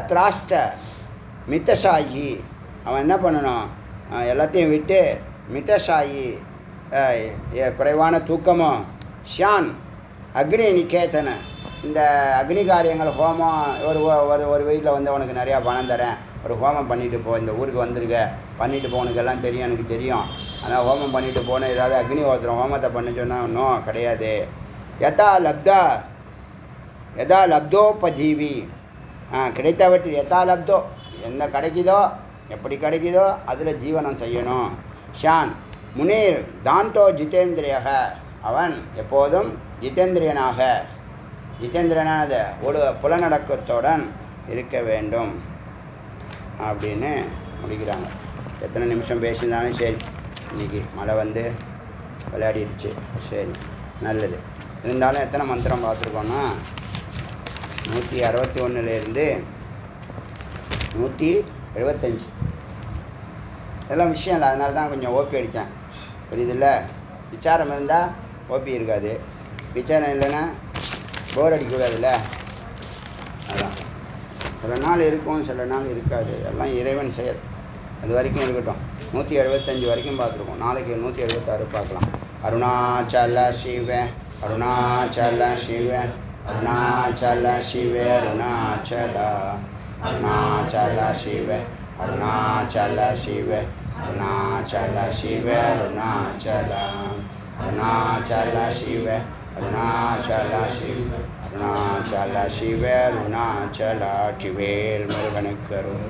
திராஸ்த மித்தசாயி அவன் என்ன பண்ணணும், எல்லாத்தையும் விட்டு மித்தசாயி குறைவான தூக்கமும் ஷான் அக்னி நிகேதன இந்த அக்னி காரியங்கள் ஹோமம் ஒரு வீட்டில் வந்து உனக்கு நிறையா பணம் தரேன், ஒரு ஹோமம் பண்ணிட்டு போ, இந்த ஊருக்கு வந்திருக்க பண்ணிட்டு போனதுக்கு எல்லாம் தெரியும், எனக்கு தெரியும், ஆனால் ஹோமம் பண்ணிட்டு போனேன் ஏதாவது அக்னி ஓத்துறோம் ஹோமத்தை பண்ண சொன்னால் இன்னும் கிடையாது. யதா லப்தோபஜீவி கிடைத்தவற்றில் யதா லப்தோ என்ன கிடைக்குதோ எப்படி கிடைக்குதோ அதில் ஜீவனம் செய்யணும். ஷான் முனீர் தாந்தோ ஜிதேந்திரியக அவன் எப்போதும் ஜிதேந்திரியனாத ஒரு புலநடக்கத்துடன் இருக்க வேண்டும் அப்படின்னு முடிக்கிறாங்க. எத்தனை நிமிஷம் பேசியிருந்தாலும் சரி, இன்றைக்கி மழை வந்து விளையாடிடுச்சு, சரி நல்லது. இருந்தாலும் எத்தனை மந்திரம் பார்த்துருக்கோன்னா 161லேருந்து 175 இதெல்லாம் விஷயம் இல்லை, அதனால தான் கொஞ்சம் ஓபி அடித்தேன், புரியுதில்ல. விசாரம் இருந்தால் ஓபி இருக்காது, விசாரம் இல்லைன்னா போர் அடிக்கக்கூடாதுல்ல. அதான் சில நாள் இருக்கும் சில நாள் இருக்காது, எல்லாம் இறைவன் செயல். அது வரைக்கும் இருக்கட்டும். 175 வரைக்கும் பார்த்துருக்கோம், நாளைக்கு 176 பார்க்கலாம். அருணாச்சல சிவ அருணாச்சல சிவ அருணாச்சல சிவ அருணாச்சல அருணாச்சல சிவ அருணாச்சல சிவ அருணாச்சல சிவ அருணாச்சல அருணாச்சல சிவ அருணாச்சல சிவ அருணாச்சல சிவ அருணாச்சல டிவேல் முருகனுக்கு அருள்.